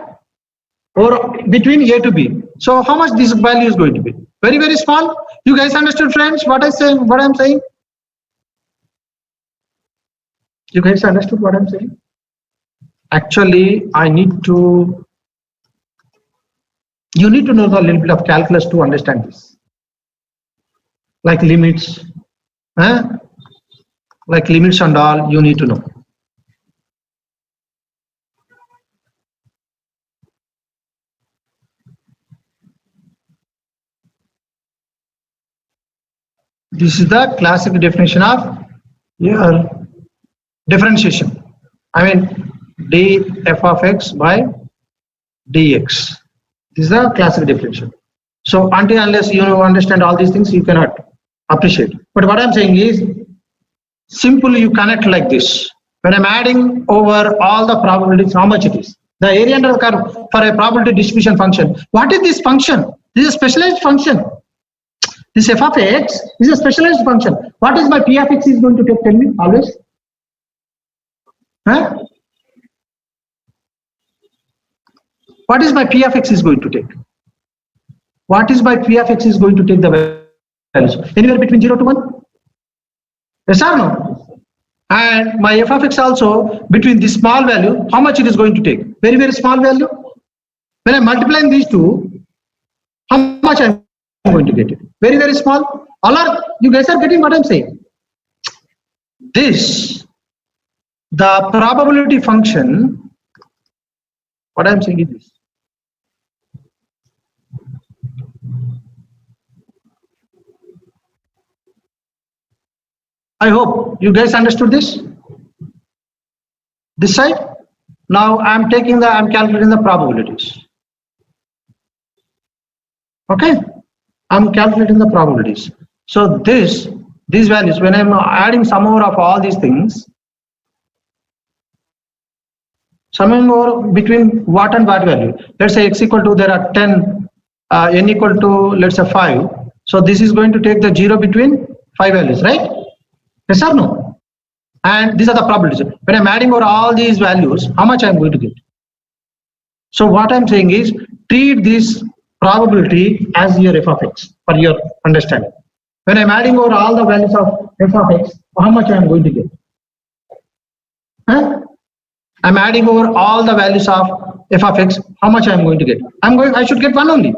or between A to B. So how much this value is going to be? Very, very small. You guys understood, friends, what I'm saying? You guys understood what I'm saying? Actually, you need to know a little bit of calculus to understand this. Like limits, like limits and all, you need to know. This is the classic definition of your differentiation. I mean df of x by dx. This is the classic definition. So until unless you understand all these things, you cannot appreciate. But what I'm saying is, simply you connect like this. When I'm adding over all the probabilities, how much it is? The area under the curve for a probability distribution function. What is this function? This is a specialized function. This f of x is a specialized function. What is my p of x is going to take? Tell me always. Huh? What is my p of x is going to take? What is my p of x is going to take the values? Anywhere between 0 to 1? Yes or no? And my f of x also between this small value, how much it is going to take? Very, very small value. When I'm multiplying these two, how much I'm going to get it? Very, very small. All are, you guys are getting what I'm saying? This, the probability function, what I'm saying is this. I hope you guys understood this. This side. Now I'm calculating the probabilities. Okay. I'm calculating the probabilities. So these values, when I'm adding sum over of all these things, summing over between what and what value. Let's say x equal to, there are 10, n equal to, let's say 5. So this is going to take the 0 between 5 values, right? Yes or no? And these are the probabilities. When I'm adding over all these values, how much I'm going to get? So what I'm saying is, treat this probability as your f of x for your understanding. When I'm adding over all the values of f of x, how much I'm going to get? Huh? I'm adding over all the values of f of x, how much I'm going to get? I should get 1 only.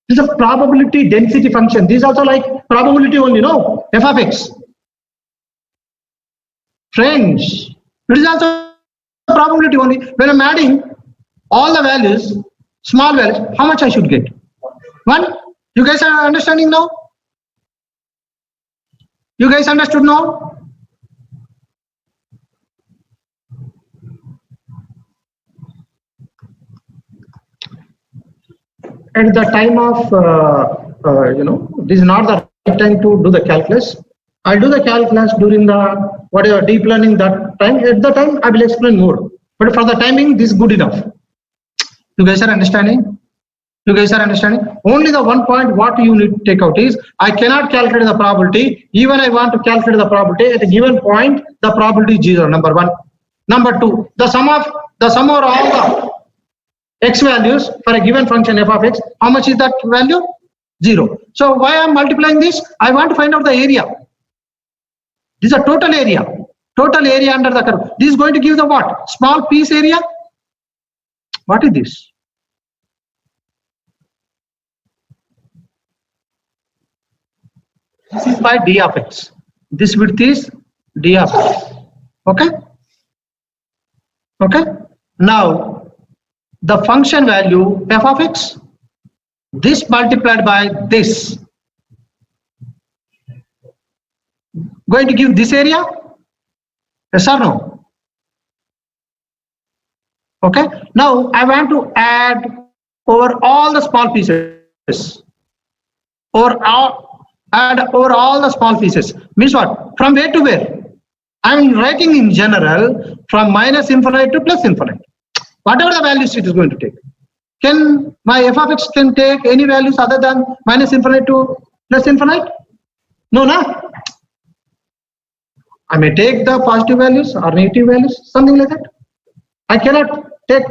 This is a probability density function. This is also like probability only, no? F of x. Friends, it is also probability only. When I'm adding all the values, small values, how much I should get? 1. You guys are understanding now? You guys understood now? At the time of, this is not the right time to do the calculus. I'll do the calculus during the whatever deep learning that time. At the time, I will explain more. But for the timing, this is good enough. You guys are understanding? You guys are understanding? Only the one point what you need to take out is I cannot calculate the probability. Even I want to calculate the probability at a given point, the probability is 0. Number 1. Number 2, the sum or all the x values for a given function f of x, how much is that value? 0. So why I am multiplying this? I want to find out the area. This is a total area under the curve. This is going to give the what? Small piece area. What is this? This is by d of x. This width is d of x. Okay. Okay. Now the function value f of x, this multiplied by this, going to give this area? Yes or no? Okay. Now I want to add over all the small pieces, add over all the small pieces. Means what? From where to where? I am writing in general from minus infinite to plus infinite. Whatever the values it is going to take. Can my f of x can take any values other than minus infinite to plus infinite? No, no. I may take the positive values or negative values, something like that. I cannot take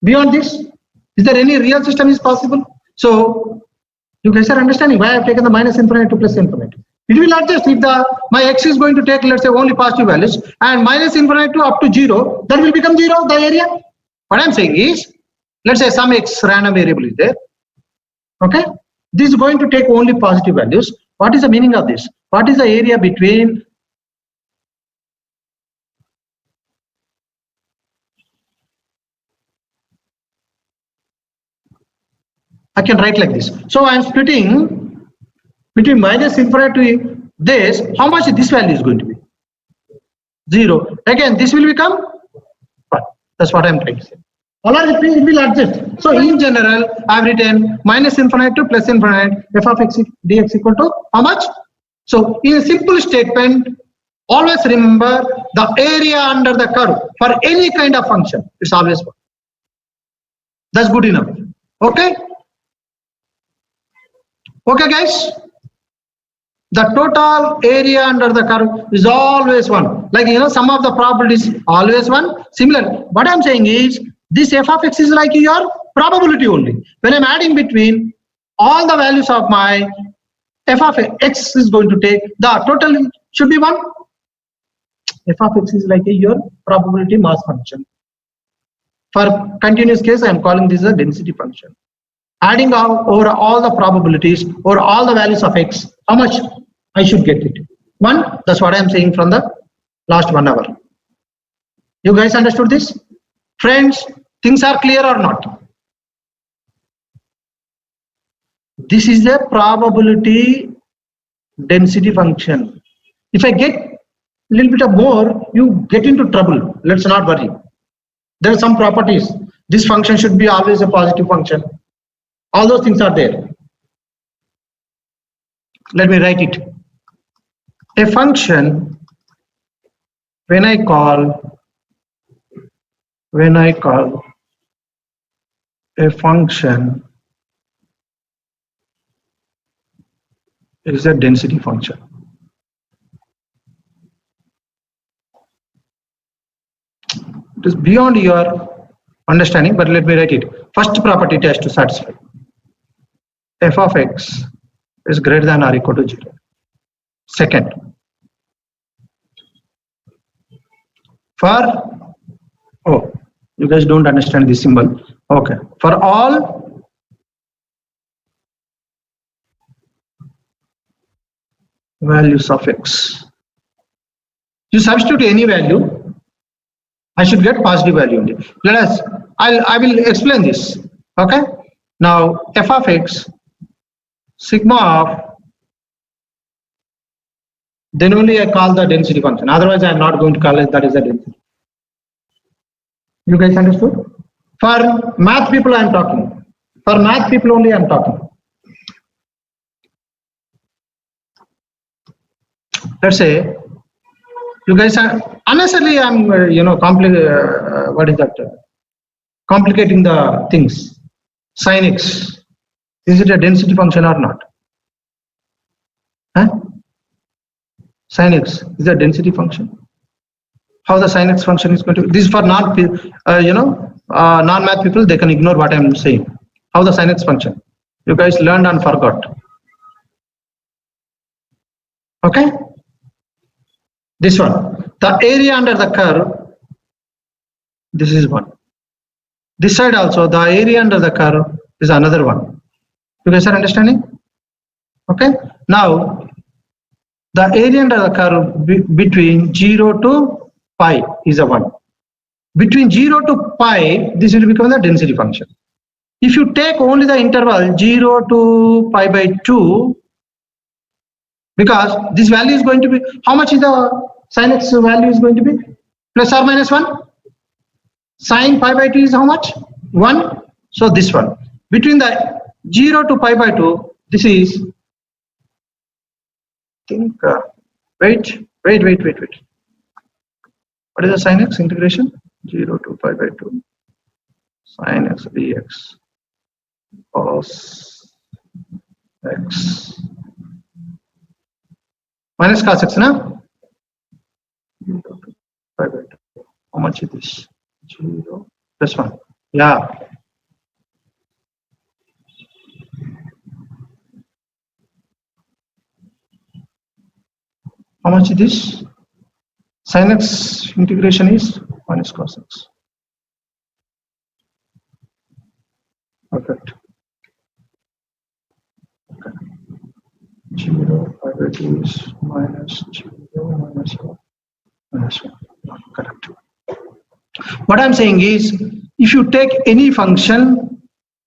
beyond this. Is there any real system is possible? So you guys are understanding why I have taken the minus infinite to plus infinite. It will adjust if my x is going to take, let's say, only positive values and minus infinite to up to 0, that will become 0, the area. What I'm saying is, let's say some x random variable is there. Okay. This is going to take only positive values. What is the meaning of this? What is the area between I can write like this. So I am splitting between minus infinite to this. How much this value is going to be? 0. Again, this will become 1. That's what I am trying to say. All of it will adjust. So in general, I have written minus infinite to plus infinite f of x dx equal to how much? So in a simple statement, always remember the area under the curve for any kind of function. It's always 1. That's good enough. Okay. Okay, guys. The total area under the curve is always 1. Like, some of the probabilities always 1. Similar. What I'm saying is this f of x is like your probability only. When I'm adding between all the values of my f of x is going to take, the total should be 1. F of x is like your probability mass function. For continuous case, I am calling this a density function. Adding over all the probabilities or all the values of x, how much I should get it? 1. That's what I am saying from the last 1 hour. You guys understood this? Friends, things are clear or not? This is a probability density function. If I get a little bit of more, you get into trouble. Let's not worry. There are some properties. This function should be always a positive function. All those things are there. Let me write it. A function, when I call a function is a density function. It is beyond your understanding, but let me write it. First property it has to satisfy. F of x is greater than or equal to 0. Second, you guys don't understand this symbol. Okay, for all values of x, You substitute any value, I should get positive value only. I will explain this. Okay. Now f of x sigma of, then only I call the density function. Otherwise, I am not going to call it that is the density. You guys understood? For math people, I am talking. For math people only, I am talking. Let's say you guys are unnecessarily. I'm what is that? Complicating the things. Sin x, is it a density function or not? Huh? Sin x is a density function. How the sin x function is going to? This is for non math people. They can ignore what I am saying. How the sin x function? You guys learned and forgot. Okay. This one, the area under the curve. This is one. This side also, the area under the curve is another one. You guys are understanding? Okay. Now, the area under the curve between 0 to pi is a 1. Between 0 to pi, this will become the density function. If you take only the interval 0 to pi by 2, because this value is going to be, how much is the sin x value is going to be? Plus or minus 1? Sin pi by 2 is how much? 1. So this one. Between the 0 to pi by 2, this is, I think, wait. What is the sin x integration? 0 to pi by 2. Sin x dx cos x minus cos x, na? 0 to pi by 2. How much is this? 0 plus 1. Yeah. How much is this? Sin x integration is minus cos x. Perfect. Okay. 0 pi by 2 is minus 0 minus 1 minus 1. Correct. What I'm saying is, if you take any function,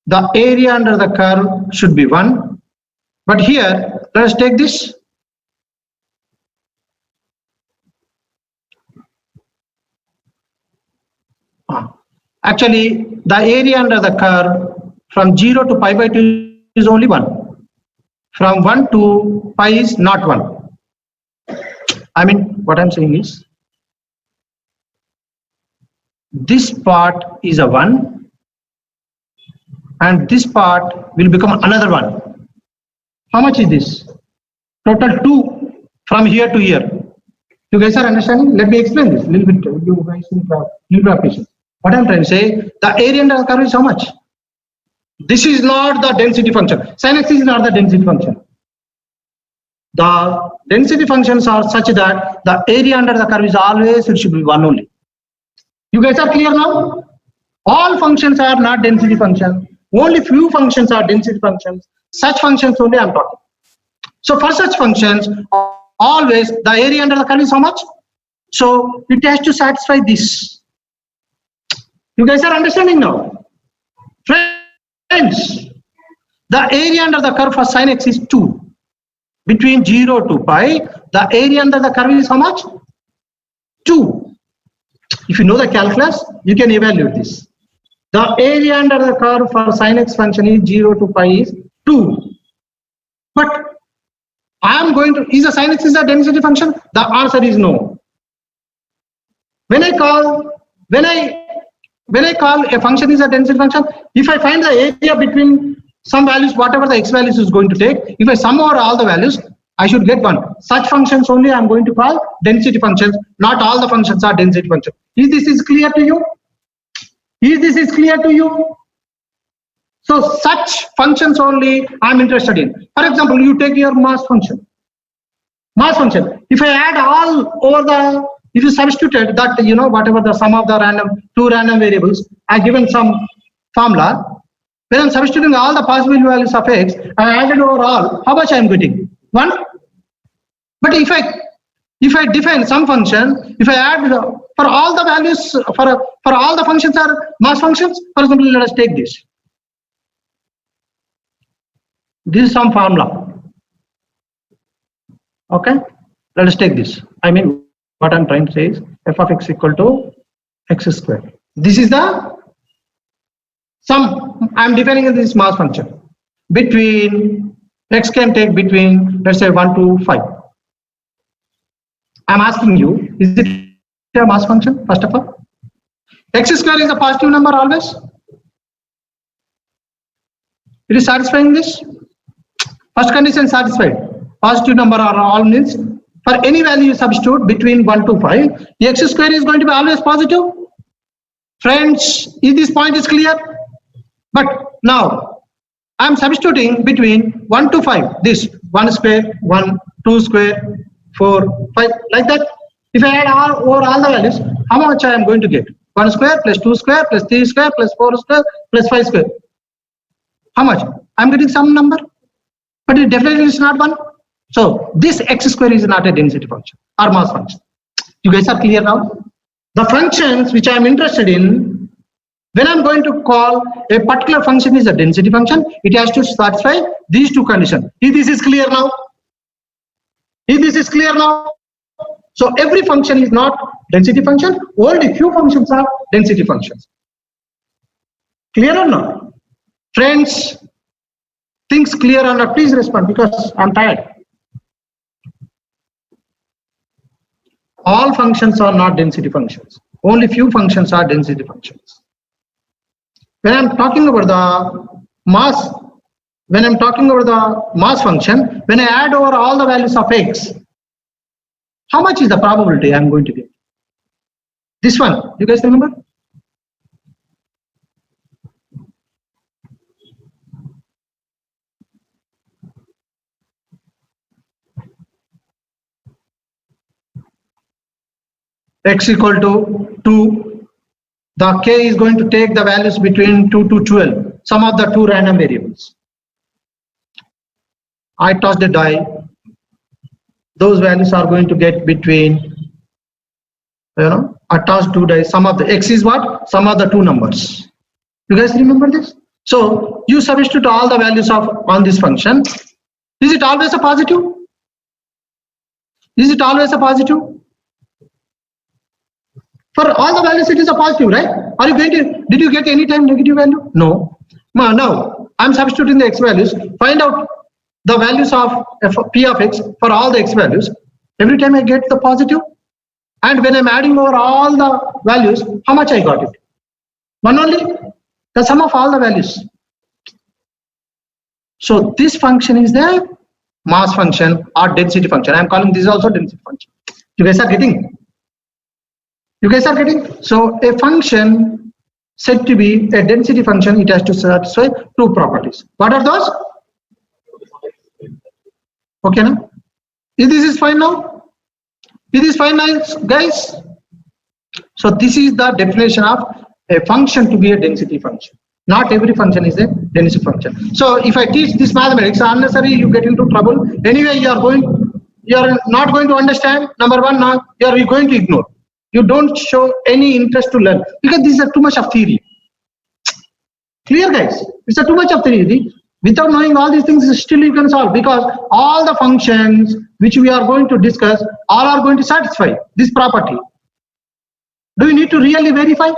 the area under the curve should be 1. But here, let us take this. Actually, the area under the curve from 0 to pi by 2 is only 1. From 1 to pi is not 1. I mean, what I'm saying is, this part is a 1 and this part will become another 1. How much is this? Total 2 from here to here. You guys are understanding? Let me explain this a little bit. You guys need to appreciate. What I'm trying to say, the area under the curve is how much? This is not the density function. Sin x is not the density function. The density functions are such that the area under the curve is always, it should be 1 only. You guys are clear now? All functions are not density functions. Only few functions are density functions. Such functions only I'm talking. So for such functions, always the area under the curve is how much? So it has to satisfy this. You guys are understanding now? Friends, the area under the curve for sin x is 2. Between 0 to pi, the area under the curve is how much? 2. If you know the calculus, you can evaluate this. The area under the curve for sin x function is 0 to pi is 2. But I am going to, is the sin x is a density function? The answer is no. When I call a function is a density function, if I find the area between some values, whatever the x values is going to take, if I sum over all the values, I should get 1. Such functions only I am going to call density functions. Not all the functions are density functions. Is this clear to you? Is this clear to you? So such functions only I am interested in. For example, you take your mass function. Mass function. If I add all over the, if you substituted that, whatever the sum of the two random variables, I given some formula. When I'm substituting all the possible values of x, I added over all. How much I am getting? 1. But if I if I define some function, if I add for all the values, for all the functions are mass functions, for example, let us take this. This is some formula. Okay, let us take this. I mean, what I'm trying to say is f of x equal to x square. This is the sum I'm defining in this mass function. Between x can take between, let's say, 1 to 5. I'm asking you, is it a mass function? First of all, x square is a positive number always. It is satisfying this. First condition satisfied. Positive number are all means for any value you substitute between 1 to 5, x square is going to be always positive. Friends, if this point is clear? But now I'm substituting between 1 to 5. This 1 square, 1, 2 square, 4, 5, like that. If I add over all the values, how much I am going to get? 1 square plus 2 square plus 3 square plus 4 square plus 5 square. How much? I'm getting some number, but it definitely is not 1. So this x square is not a density function or mass function. You guys are clear now? The functions which I am interested in, when I'm going to call a particular function is a density function, it has to satisfy these two conditions. If this is clear now? If this is clear now? So every function is not density function, only few functions are density functions. Clear or not? Friends, things clear or not? Please respond because I'm tired. All functions are not density functions. Only few functions are density functions. When I'm talking about the mass, function, when I add over all the values of x, how much is the probability I'm going to get? This one, you guys remember? X equal to 2, the k is going to take the values between 2 to 12, some of the two random variables. I tossed a die, those values are going to get between, I tossed 2 dice, some of the x is what? Some of the two numbers. You guys remember this? So you substitute all the values on this function. Is it always a positive? Is it always a positive? For all the values, it is a positive, right? Are you going to? Did you get any time negative value? No. Now I'm substituting the x values. Find out the values of p of x for all the x values. Every time I get the positive, and when I'm adding over all the values, how much I got it? One only. The sum of all the values. So this function is the mass function or density function. I'm calling this also density function. You guys are getting? You guys are getting? So a function said to be a density function, it has to satisfy two properties. What are those? Okay, now? If this is fine now? If this is fine now, guys? So this is the definition of a function to be a density function. Not every function is a density function. So if I teach this mathematics, unnecessary you get into trouble. Anyway, you are not going to understand. Number one, now you are going to ignore. You don't show any interest to learn because this is too much of theory. Clear, guys? It's too much of theory. Without knowing all these things, still you can solve because all the functions which we are going to discuss, all are going to satisfy this property. Do you need to really verify?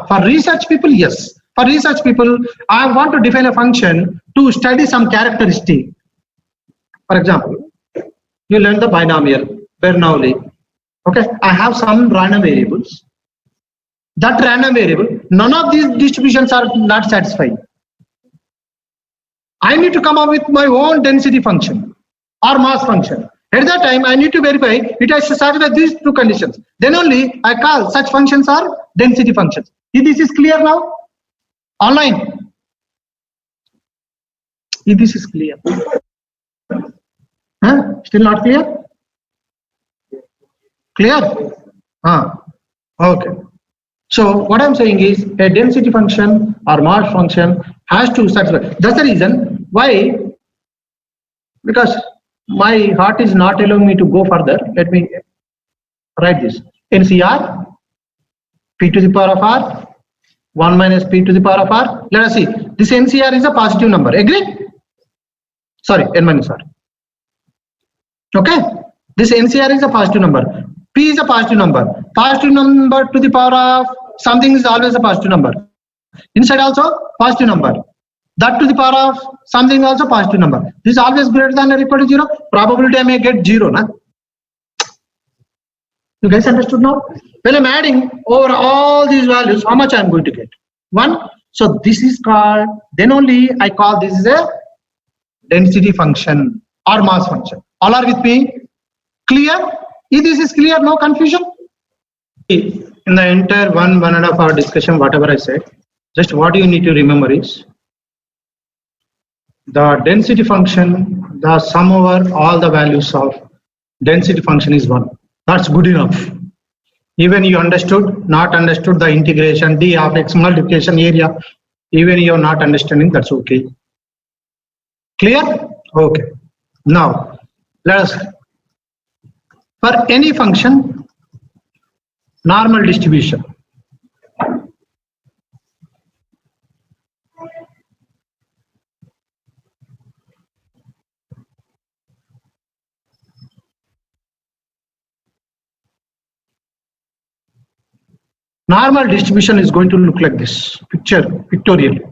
For research people, yes. For research people, I want to define a function to study some characteristic. For example, you learn the binomial, Bernoulli. Okay, I have some random variables. That random variable, none of these distributions are not satisfying. I need to come up with my own density function or mass function. At that time, I need to verify it has to satisfy these two conditions. Then only I call such functions are density functions. If this is clear now? Online. If this is clear. Still not clear? Clear? Okay. So what I'm saying is a density function or mass function has to satisfy. That's the reason why, because My heart is not allowing me to go further. Let me write this. NCR, p to the power of r, 1 minus p to the power of r. Let us see. This NCR is a positive number. Agree? Sorry, n minus r. Okay. This NCR is a positive number. P is a positive number. Positive number to the power of something is always a positive number. Inside also positive number. That to the power of something also positive number. This is always greater than or equal to 0. Probability I may get 0. Na? You guys understood now? When I'm adding over all these values, how much I'm going to get? 1. So this is called, then only I call this is a density function or mass function. All are with me? Clear? If this is clear, no confusion? In the entire 1.5 hour discussion, whatever I said, just what you need to remember is the density function, the sum over all the values of density function is 1. That's good enough. Even you understood, not understood the integration, d of x multiplication area, even you are not understanding, that's okay. Clear? Okay. Now, let us, for any function, normal distribution. Normal distribution is going to look like this, pictorially.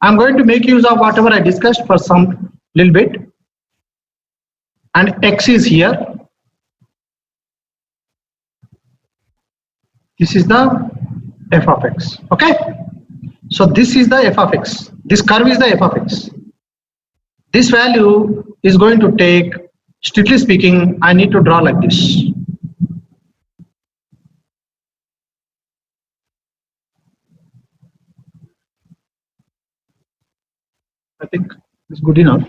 I'm going to make use of whatever I discussed for some little bit. And x is here. This is the f of x. Okay? So this is the f of x. This curve is the f of x. This value is going to take, strictly speaking, I need to draw like this. I think it's good enough.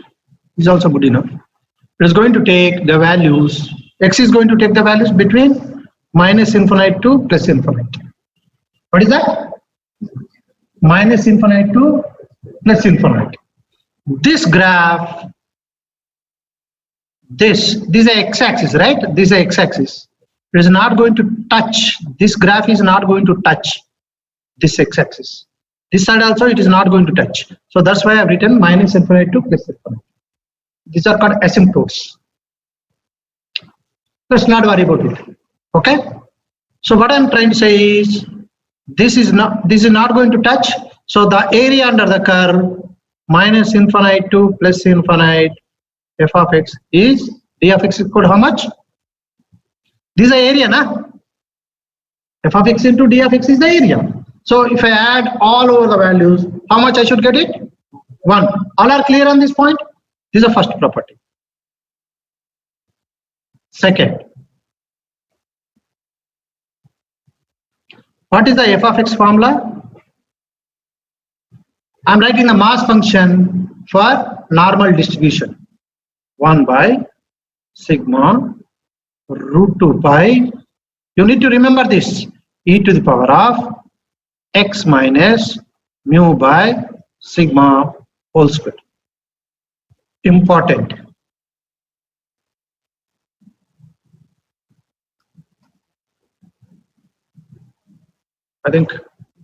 It's also good enough. It is going to take the values, x is going to take the values between minus infinite to plus infinite. What is that? Minus infinite to plus infinite. This graph, this is a x-axis, right? This is a x-axis. It is not going to touch, this graph is not going to touch this x-axis. This side also it is not going to touch. So that's why I have written minus infinite to plus infinite. These are called asymptotes. Let's not worry about it. Okay? So what I'm trying to say is this is not going to touch. So the area under the curve minus infinite to plus infinite f of x is d of x equal to how much? This is the area, na? F of x into d of x is the area. So if I add all over the values, how much I should get it? 1. All are clear on this point? This is the first property. Second, what is the f of x formula? I'm writing the mass function for normal distribution. 1 by sigma root 2 pi. You need to remember this. E to the power of x minus mu by sigma whole square. Important. I think,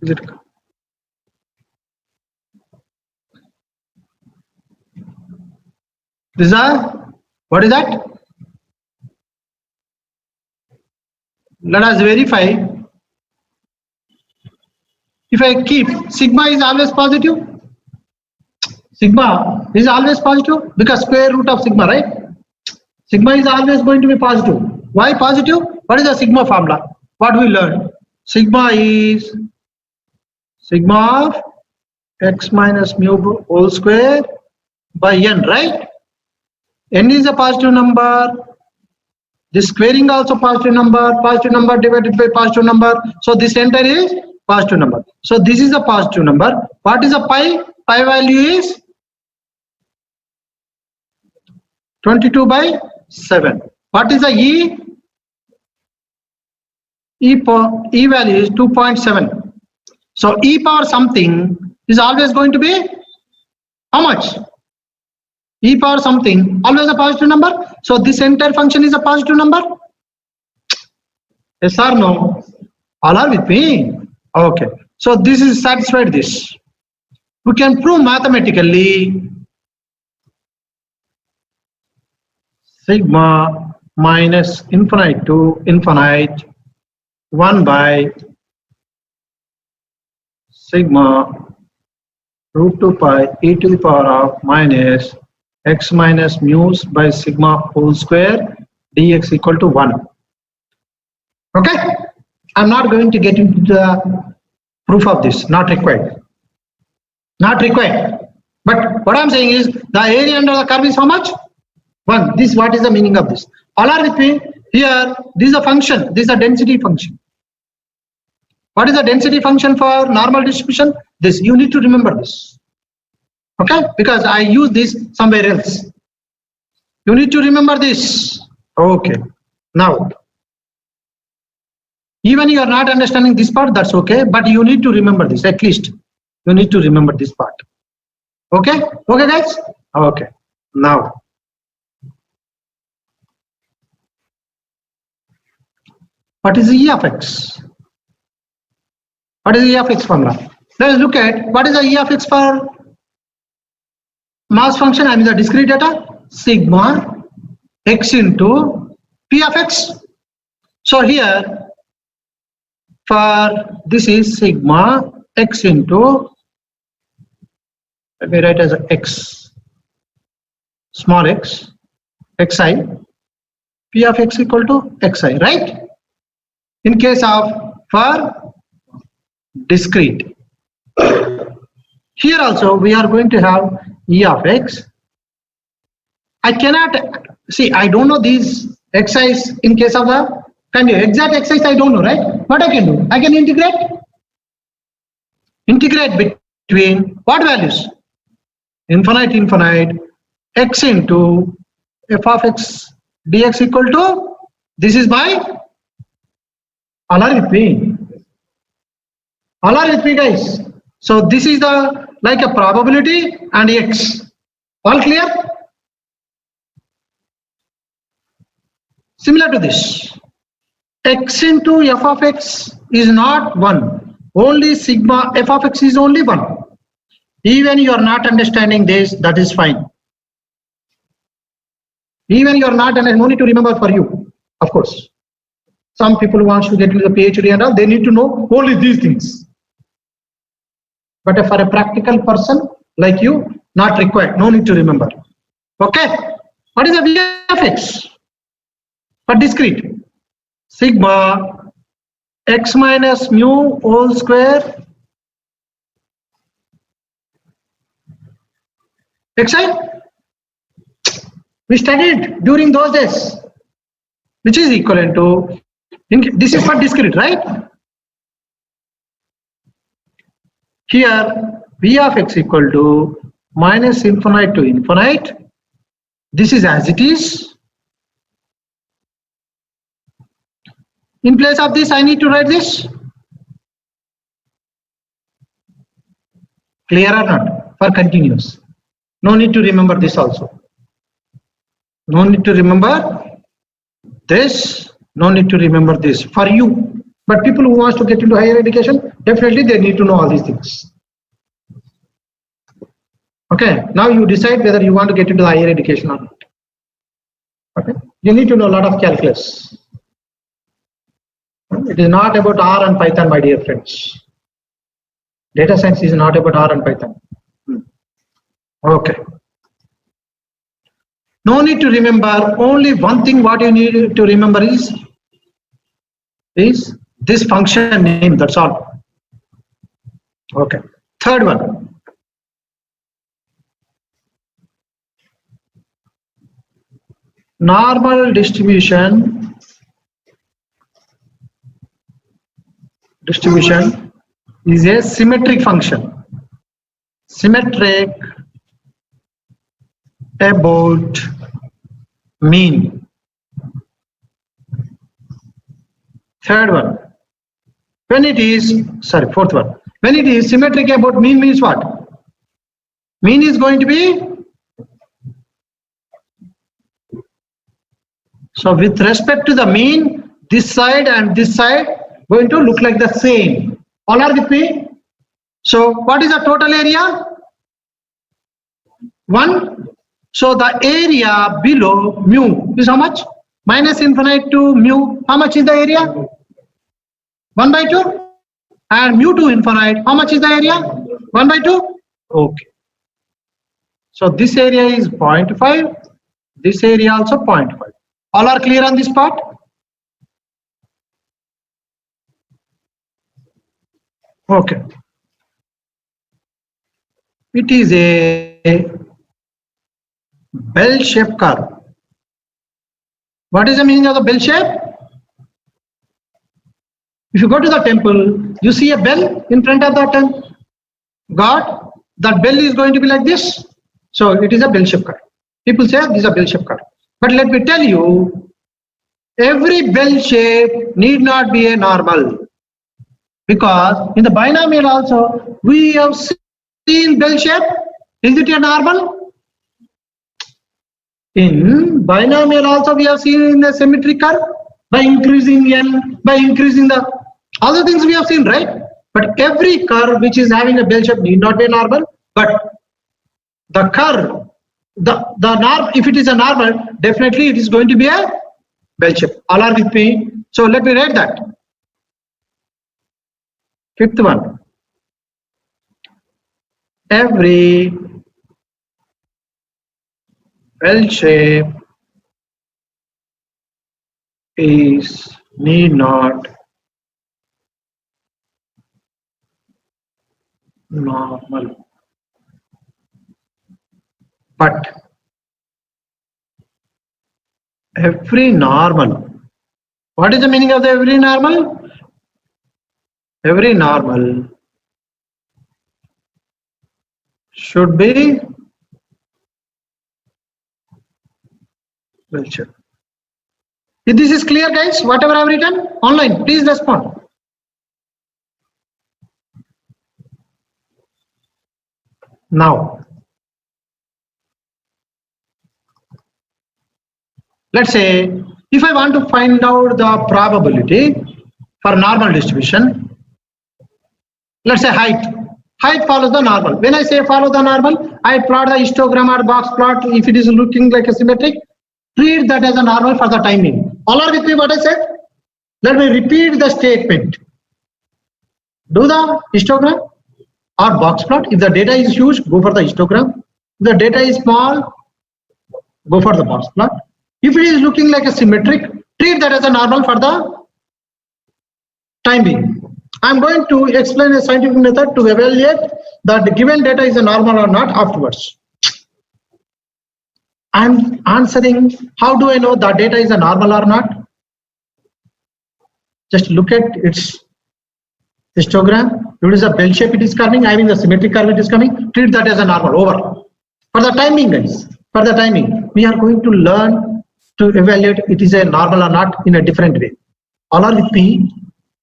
is it? This is what is that? Let us verify. If I keep sigma is always positive, sigma is always positive because square root of sigma, right? Sigma is always going to be positive. Why positive? What is the sigma formula? What we learned? Sigma is sigma of x minus mu whole square by n, right? N is a positive number. This squaring also positive number divided by positive number. So this entire is positive number. So this is a positive number. What is a pi? Pi value is 22 by 7. What is the E? E value is 2.7. So E power something is always going to be how much? E power something, always a positive number. So this entire function is a positive number. Yes or no? All are with me? Okay. So this is satisfied this. We can prove mathematically sigma minus infinite to infinite 1 by sigma root 2 pi e to the power of minus x minus mu by sigma whole square dx equal to 1. Okay, I'm not going to get into the proof of this, not required. Not required. But what I'm saying is the area under the curve is how much? 1. This, what is the meaning of this? All are with me? Here, this is a function, this is a density function. What is the density function for normal distribution? This, you need to remember this. Okay, because I use this somewhere else. You need to remember this. Okay, now, even you are not understanding this part, that's okay, but you need to remember this, at least. You need to remember this part. Okay, okay guys? Okay, now. What is the E of x? What is the E of x formula? Let us look at what is the E of x for mass function, I mean the discrete data, sigma x into P of x. So here, for this is sigma x into, let me write as a x, small x, xi, P of x equal to xi, right? In case of for discrete. Here also we are going to have E of x. I cannot see, I don't know these xi's in case of the exact xi's I don't know, right? What I can do? I can integrate. Integrate between what values? Infinite, x into f of x dx equal to, this is my, all are with me? All are with me guys? So this is the like a probability and x. All clear? Similar to this, x into f of x is not 1. Only sigma f of x is only 1. Even you are not understanding this, that is fine. Even you are not understanding, no need to remember for you, of course. Some people who want to get into the PhD and all, they need to know only these things. But for a practical person like you, not required, no need to remember. Okay, what is the V of x? For discrete, sigma x minus mu whole square xi. We studied during those days, which is equivalent to, this is for discrete, right? Here V of x equal to minus infinite to infinite. This is as it is. In place of this, I need to write this. Clear or not? For continuous. No need to remember this also. No need to remember this. No need to remember this for you. But people who wants to get into higher education, definitely they need to know all these things. Okay, now you decide whether you want to get into the higher education or not. Okay, you need to know a lot of calculus. It is not about R and Python, my dear friends. Data science is not about R and Python. Okay. No need to remember, only one thing what you need to remember is this function name, that's all. Okay. Third one. Normal distribution is a symmetric function. Symmetric about mean. Third one. When it is, sorry, fourth one. When it is symmetric about mean means what? Mean is going to be, so with respect to the mean, this side and this side going to look like the same. All are with me? So what is the total area? 1. So the area below mu is how much? Minus infinite to mu. How much is the area? 1 by 2. And mu to infinite. How much is the area? 1 by 2. Okay. So this area is 0.5. This area also 0.5. All are clear on this part? Okay. It is a bell-shaped curve. What is the meaning of the bell shape? If you go to the temple, you see a bell in front of the temple. God, that bell is going to be like this. So it is a bell-shaped curve. People say this is a bell-shaped curve. But let me tell you, every bell shape need not be a normal. Because in the binomial also, we have seen bell shape. Is it a normal? In binomial also, we have seen a symmetric curve by increasing n, by increasing the other things we have seen, right? But every curve which is having a bell shape need not be normal. But the curve, the norm, if it is a normal, definitely it is going to be a bell shape. All are with me? So let me write that. Fifth one. Every bell shape is need not normal, but every normal. What is the meaning of the every normal? Every normal should be bell shape. If this is clear, guys, whatever I have written online, please respond. Now, let's say if I want to find out the probability for normal distribution, let's say height. Height follows the normal. When I say follow the normal, I plot the histogram or box plot. If it is looking like a symmetric, treat that as a normal for the time being. All are with me what I said? Let me repeat the statement. Do the histogram or box plot. If the data is huge, go for the histogram. If the data is small, go for the box plot. If it is looking like a symmetric, treat that as a normal for the time being. I am going to explain a scientific method to evaluate that the given data is a normal or not afterwards. I am answering, how do I know that data is a normal or not? Just look at its histogram. If it is a bell shape it is coming, having a symmetric curve it is coming, treat that as a normal, over. For the timing, guys, for the timing, we are going to learn to evaluate it is a normal or not in a different way. All are with me?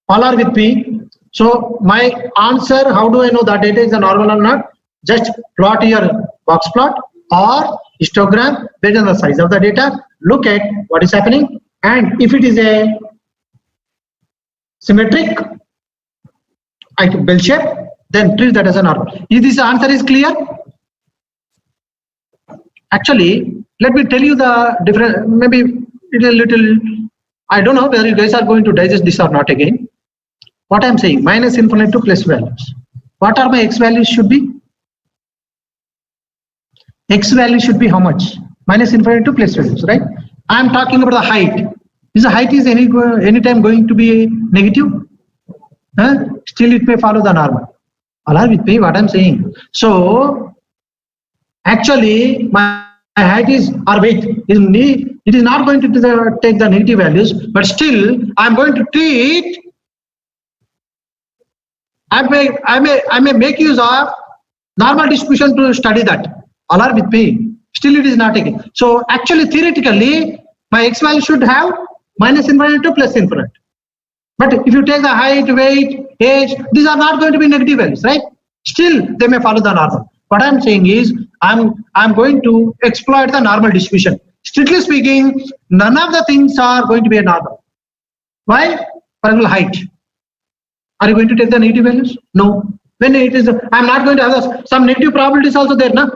All are with me? So my answer, how do I know that data is a normal or not? Just plot your box plot or histogram based on the size of the data. Look at what is happening, and if it is a symmetric bell shape, then treat that as a normal. If this answer is clear, actually, let me tell you the different. Maybe it is a little. I don't know whether you guys are going to digest this or not again. What I am saying, minus infinite to plus values. What are my x values should be? X value should be how much? Minus infinite to plus values, right? I am talking about the height. Is the height is anytime going to be negative? Still it may follow the normal. All are with me what I am saying. So actually my height is, or weight is, it is not going to take the negative values, but still I am going to treat. I may make use of normal distribution to study that. All are with me. Still it is not taken. So actually theoretically my x value should have minus infinite to plus infinite. But if you take the height, weight, age, these are not going to be negative values, right? Still, they may follow the normal. What I'm saying is, I'm going to exploit the normal distribution. Strictly speaking, none of the things are going to be a normal. Why? For example, height. Are you going to take the negative values? No. When it is, I'm not going to have some negative probabilities also there, no?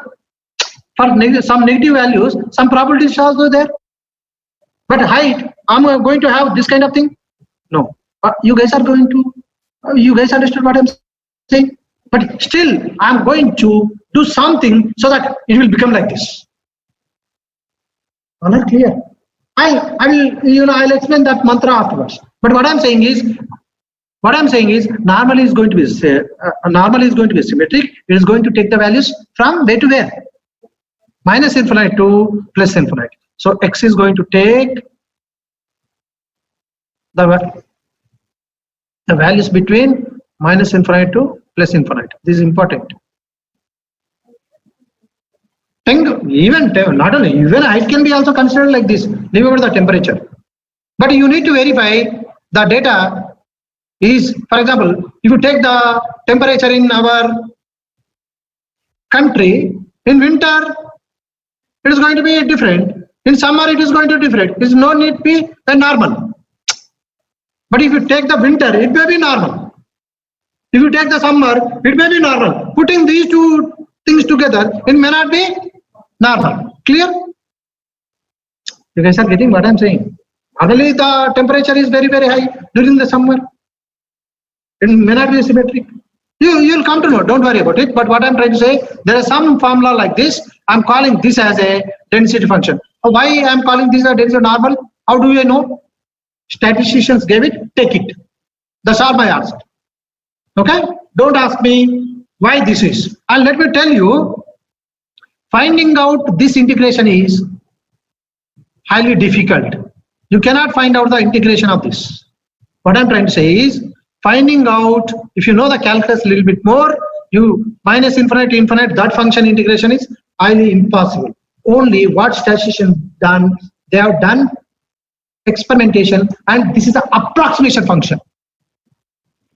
For some negative values, some probabilities also there. But height, I'm going to have this kind of thing? No. You guys are going to, you guys understood what I'm saying? But still, I'm going to do something so that it will become like this. All right, clear? I will, I'll explain that mantra afterwards. But what I'm saying is, normal is going to be symmetric. It is going to take the values from where to where? Minus infinite to plus infinite. So x is going to take the values between minus infinite to plus infinite. This is important. Even not only, even height can be also considered like this. Remember the temperature. But you need to verify the data is, for example, if you take the temperature in our country, in winter, it is going to be different. In summer, it is going to be different. There is no need to be a normal. But if you take the winter, it may be normal. If you take the summer, it may be normal. Putting these two things together, it may not be normal. Clear? You guys are getting what I'm saying? Suddenly the temperature is very, very high during the summer. It may not be symmetric. You'll come to know, don't worry about it. But what I'm trying to say, there is some formula like this. I'm calling this as a density function. Why I'm calling this a density normal? How do I know? Statisticians gave it, take it. That's all I asked. Okay? Don't ask me why this is. And let me tell you, finding out this integration is highly difficult. You cannot find out the integration of this. What I'm trying to say is, finding out, if you know the calculus a little bit more, you minus infinite to infinite, that function integration is highly impossible. Only what statisticians done, they have done experimentation, and this is an approximation function.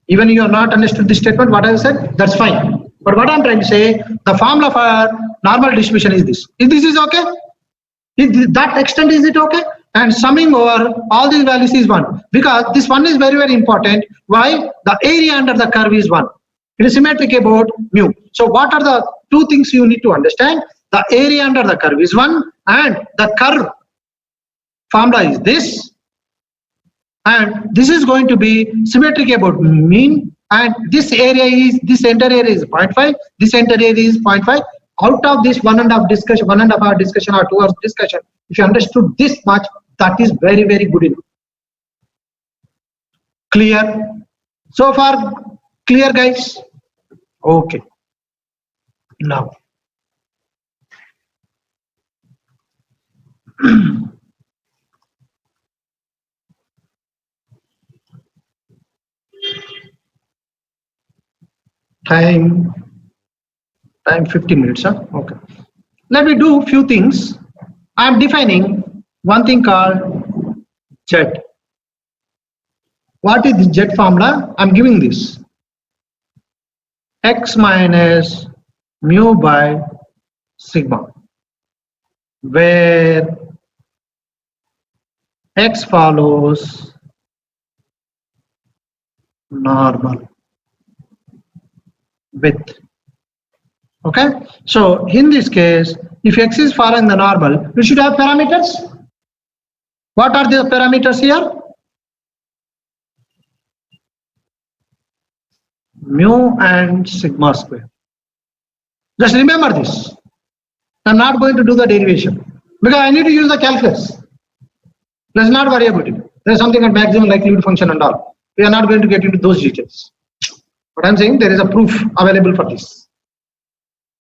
Even you have not understood this statement, what I said, that's fine. But what I'm trying to say, the formula for normal distribution is this. If this is okay, if that extent is it okay? And summing over all these values is 1. Because this one is very, very important. Why? The area under the curve is 1. It is symmetric about mu. So what are the two things you need to understand? The area under the curve is 1 and the curve formula is this. And this is going to be symmetric about mean. And this area is, this entire area is 0.5. This entire area is 0.5. Out of this 1.5 hour discussion or 2 hours discussion, if you understood this much, that is very, very good enough. Clear? So far, clear, guys? Okay. Now. Time 50 minutes, huh? Okay. Let me do a few things. I am defining one thing called Z. What is the Z formula? I am giving this. X minus mu by sigma, where X follows normal width. Okay, so in this case, if X is following the normal, we should have parameters. What are the parameters here? Mu and sigma square. Just remember this. I'm not going to do the derivation because I need to use the calculus. Let's not worry about it. There is something at maximum likelihood function and all. We are not going to get into those details. But I'm saying there is a proof available for this.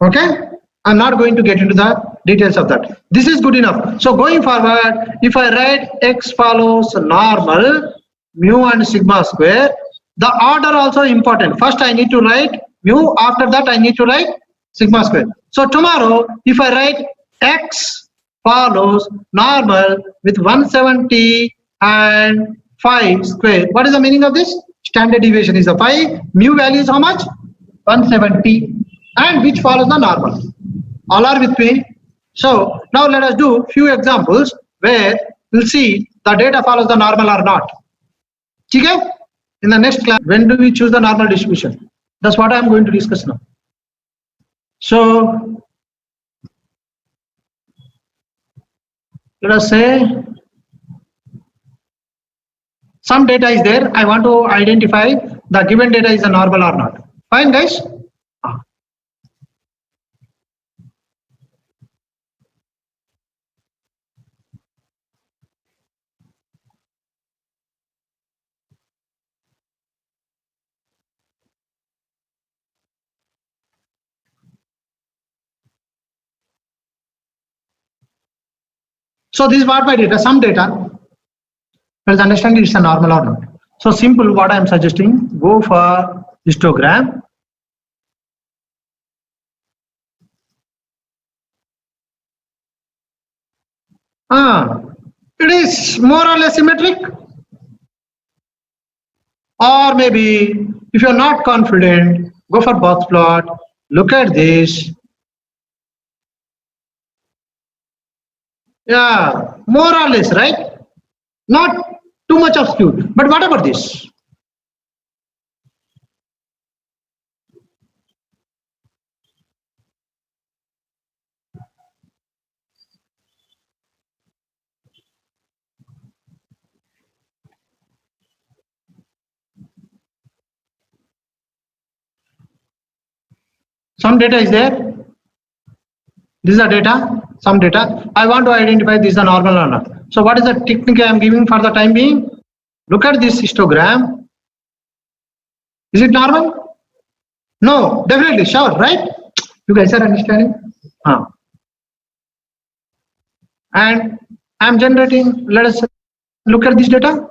Okay, I'm not going to get into the details of that. This is good enough. So going forward, if I write X follows normal, mu and sigma square, the order also important. First I need to write mu, after that I need to write sigma square. So tomorrow, if I write X follows normal with 170 and phi square. What is the meaning of this? Standard deviation is the phi. Mu value is how much? 170. And which follows the normal. All are with me? So now let us do few examples where we'll see the data follows the normal or not. Okay? In the next class, when do we choose the normal distribution? That's what I'm going to discuss now. So let us say some data is there. I want to identify the given data is a normal or not. Fine, guys? So this is what my data, some data. Let's understand it's a normal or not. So simple, what I am suggesting, go for histogram. It is more or less symmetric. Or maybe if you're not confident, go for box plot. Look at this. Yeah, more or less, right? Not too much of skewed. But what about this? Some data is there. This is the data, some data. I want to identify this is a normal or not. So what is the technique I am giving for the time being? Look at this histogram. Is it normal? No, definitely, sure, right? You guys are understanding? And I am generating, let us look at this data.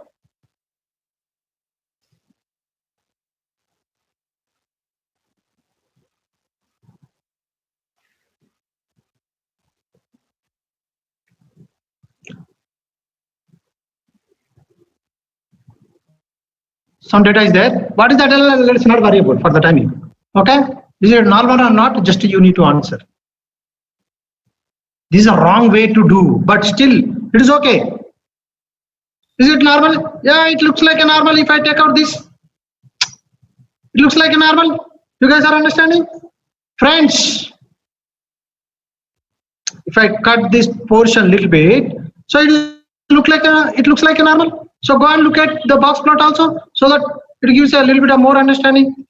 Some data is there. What is that? Let's not worry about for the timing. Okay? Is it normal or not? Just you need to answer. This is a wrong way to do, but still it is okay. Is it normal? Yeah, it looks like a normal. If I take out this, it looks like a normal. You guys are understanding? Friends, if I cut this portion a little bit, so it looks like a normal. So go and look at the box plot also, so that it gives a little bit of more understanding.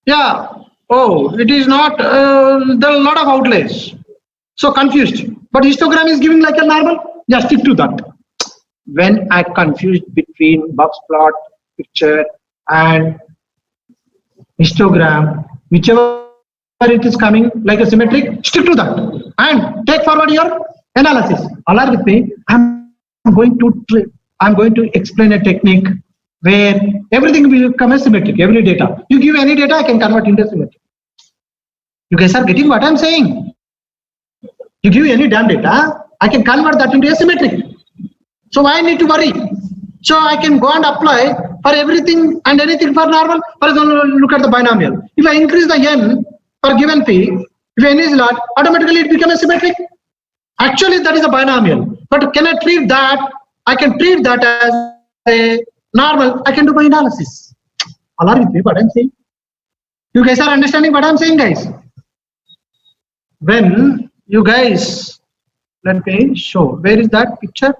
Yeah. Oh, it is not. There are a lot of outlays. So confused. But histogram is giving like a normal. Yeah, stick to that. When I confused between box plot, picture, and histogram, whichever it is coming like a symmetric, stick to that and take forward your analysis. All are with me. I'm going to explain a technique where everything will become a symmetric. Every data you give any data, I can convert into symmetric. You guys are getting what I'm saying? You give any damn data, I can convert that into a symmetric. So why I need to worry? So I can go and apply for everything and anything for normal. For example, look at the binomial. If I increase the n per given p, if n is large, automatically it becomes a symmetric. Actually, that is a binomial. But can I treat that? I can treat that as a normal. I can do my analysis. All are with me what I'm saying? You guys are understanding what I'm saying, guys? When you guys, let me show. Where is that picture?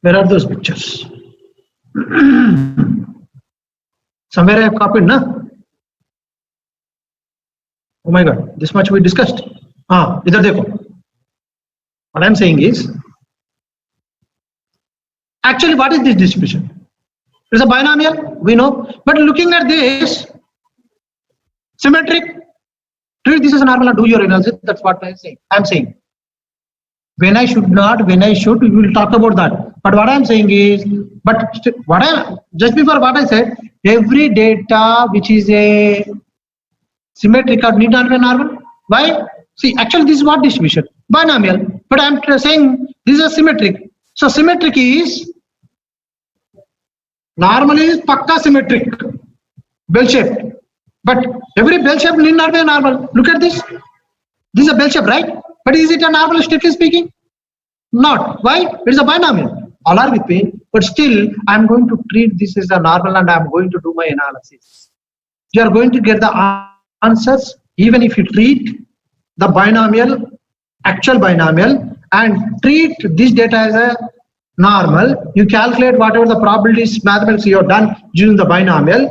Where are those pictures? Somewhere I have copied, na? Oh my god, this much we discussed. Idhar dekho. What I'm saying is, actually what is this distribution? It's a binomial, we know. But looking at this, symmetric, treat this as a normal and do your analysis. That's what I'm saying. when I should not, when I should, we will talk about that. But what I'm saying is, just before what I said, every data which is a symmetrical need not be normal. Why? See, actually this is what distribution? Binomial. But I'm saying this is a symmetric. So symmetric is, normally is pakka symmetric, bell shaped. But every bell shape need not be normal. Look at this. This is a bell shape, right? But is it a normal strictly speaking? Not. Why? It is a binomial. All are with me. But still, I'm going to treat this as a normal and I'm going to do my analysis. You are going to get the answers even if you treat the binomial, actual binomial, and treat this data as a normal. You calculate whatever the probabilities mathematics you have done using the binomial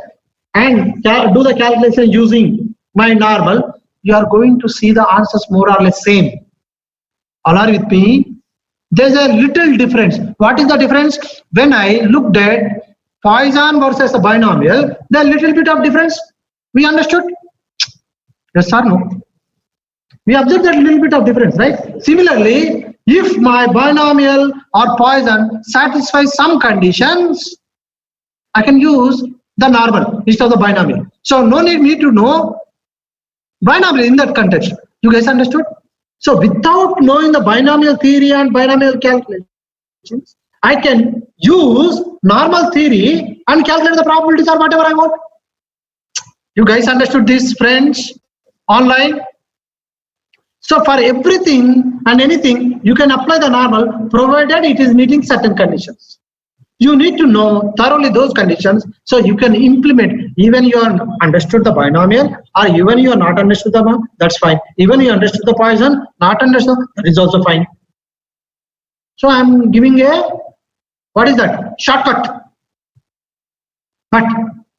and do the calculation using my normal. You are going to see the answers more or less same. All are with me? There's a little difference. What is the difference? When I looked at Poisson versus the binomial, there's a little bit of difference. We understood? Yes or no? We observed that little bit of difference, right? Similarly, if my binomial or Poisson satisfies some conditions, I can use the normal instead of the binomial. So no need to know binomial in that context. You guys understood? So without knowing the binomial theory and binomial calculations, I can use normal theory and calculate the probabilities or whatever I want. You guys understood this, friends? Online? So for everything and anything, you can apply the normal provided it is meeting certain conditions. You need to know thoroughly those conditions so you can implement. Even you are understood the binomial or even you are not understood the, that's fine. Even you understood the Poisson, not understood, that is also fine. So I'm giving a, what is that? Shortcut. But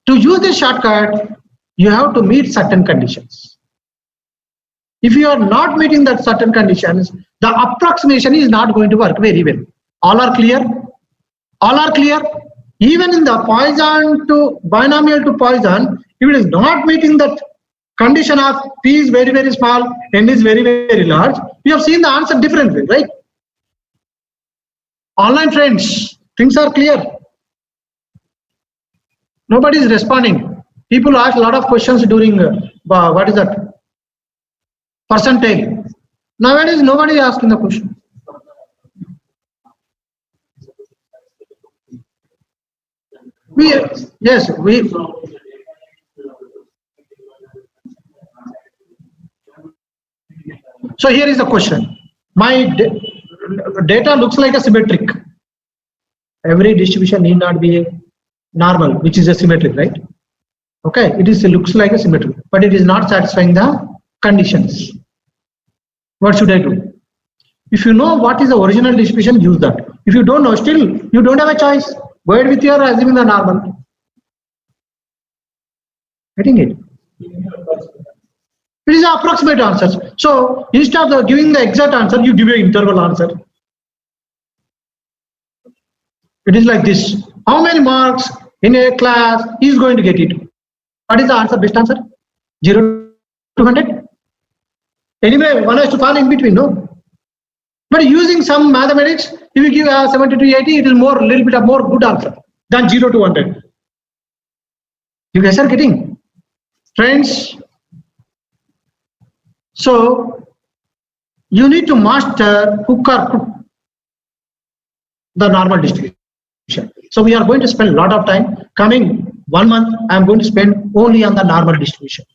to use this shortcut, you have to meet certain conditions. If you are not meeting that certain conditions, the approximation is not going to work very well. All are clear? All are clear? Even in the Poisson to binomial to Poisson, if it is not meeting that condition of P is very, very small, N is very, very large, we have seen the answer differently, right? Online friends, things are clear. Nobody is responding. People ask a lot of questions during, what is that? Percentile. Nowadays, nobody is asking the question. Yes, so here is the question. My data looks like a symmetric. Every distribution need not be a normal, which is a symmetric, right? Okay, it looks like a symmetric, but it is not satisfying the conditions. What should I do? If you know what is the original distribution, use that. If you don't know, still you don't have a choice. Go ahead with your assuming the normal. Getting it? It is an approximate answers. So instead of giving the exact answer, you give an interval answer. It is like this. How many marks in a class he is going to get it? What is the answer? Best answer? 0 to 100? Anyway, one has to fall in between, no? But using some mathematics, if you give 70 to 80, it is more, a little bit of more good answer than 0 to 100. You guys are getting? Friends, so you need to master hook or crook, the normal distribution. So we are going to spend a lot of time. Coming 1 month, I am going to spend only on the normal distribution.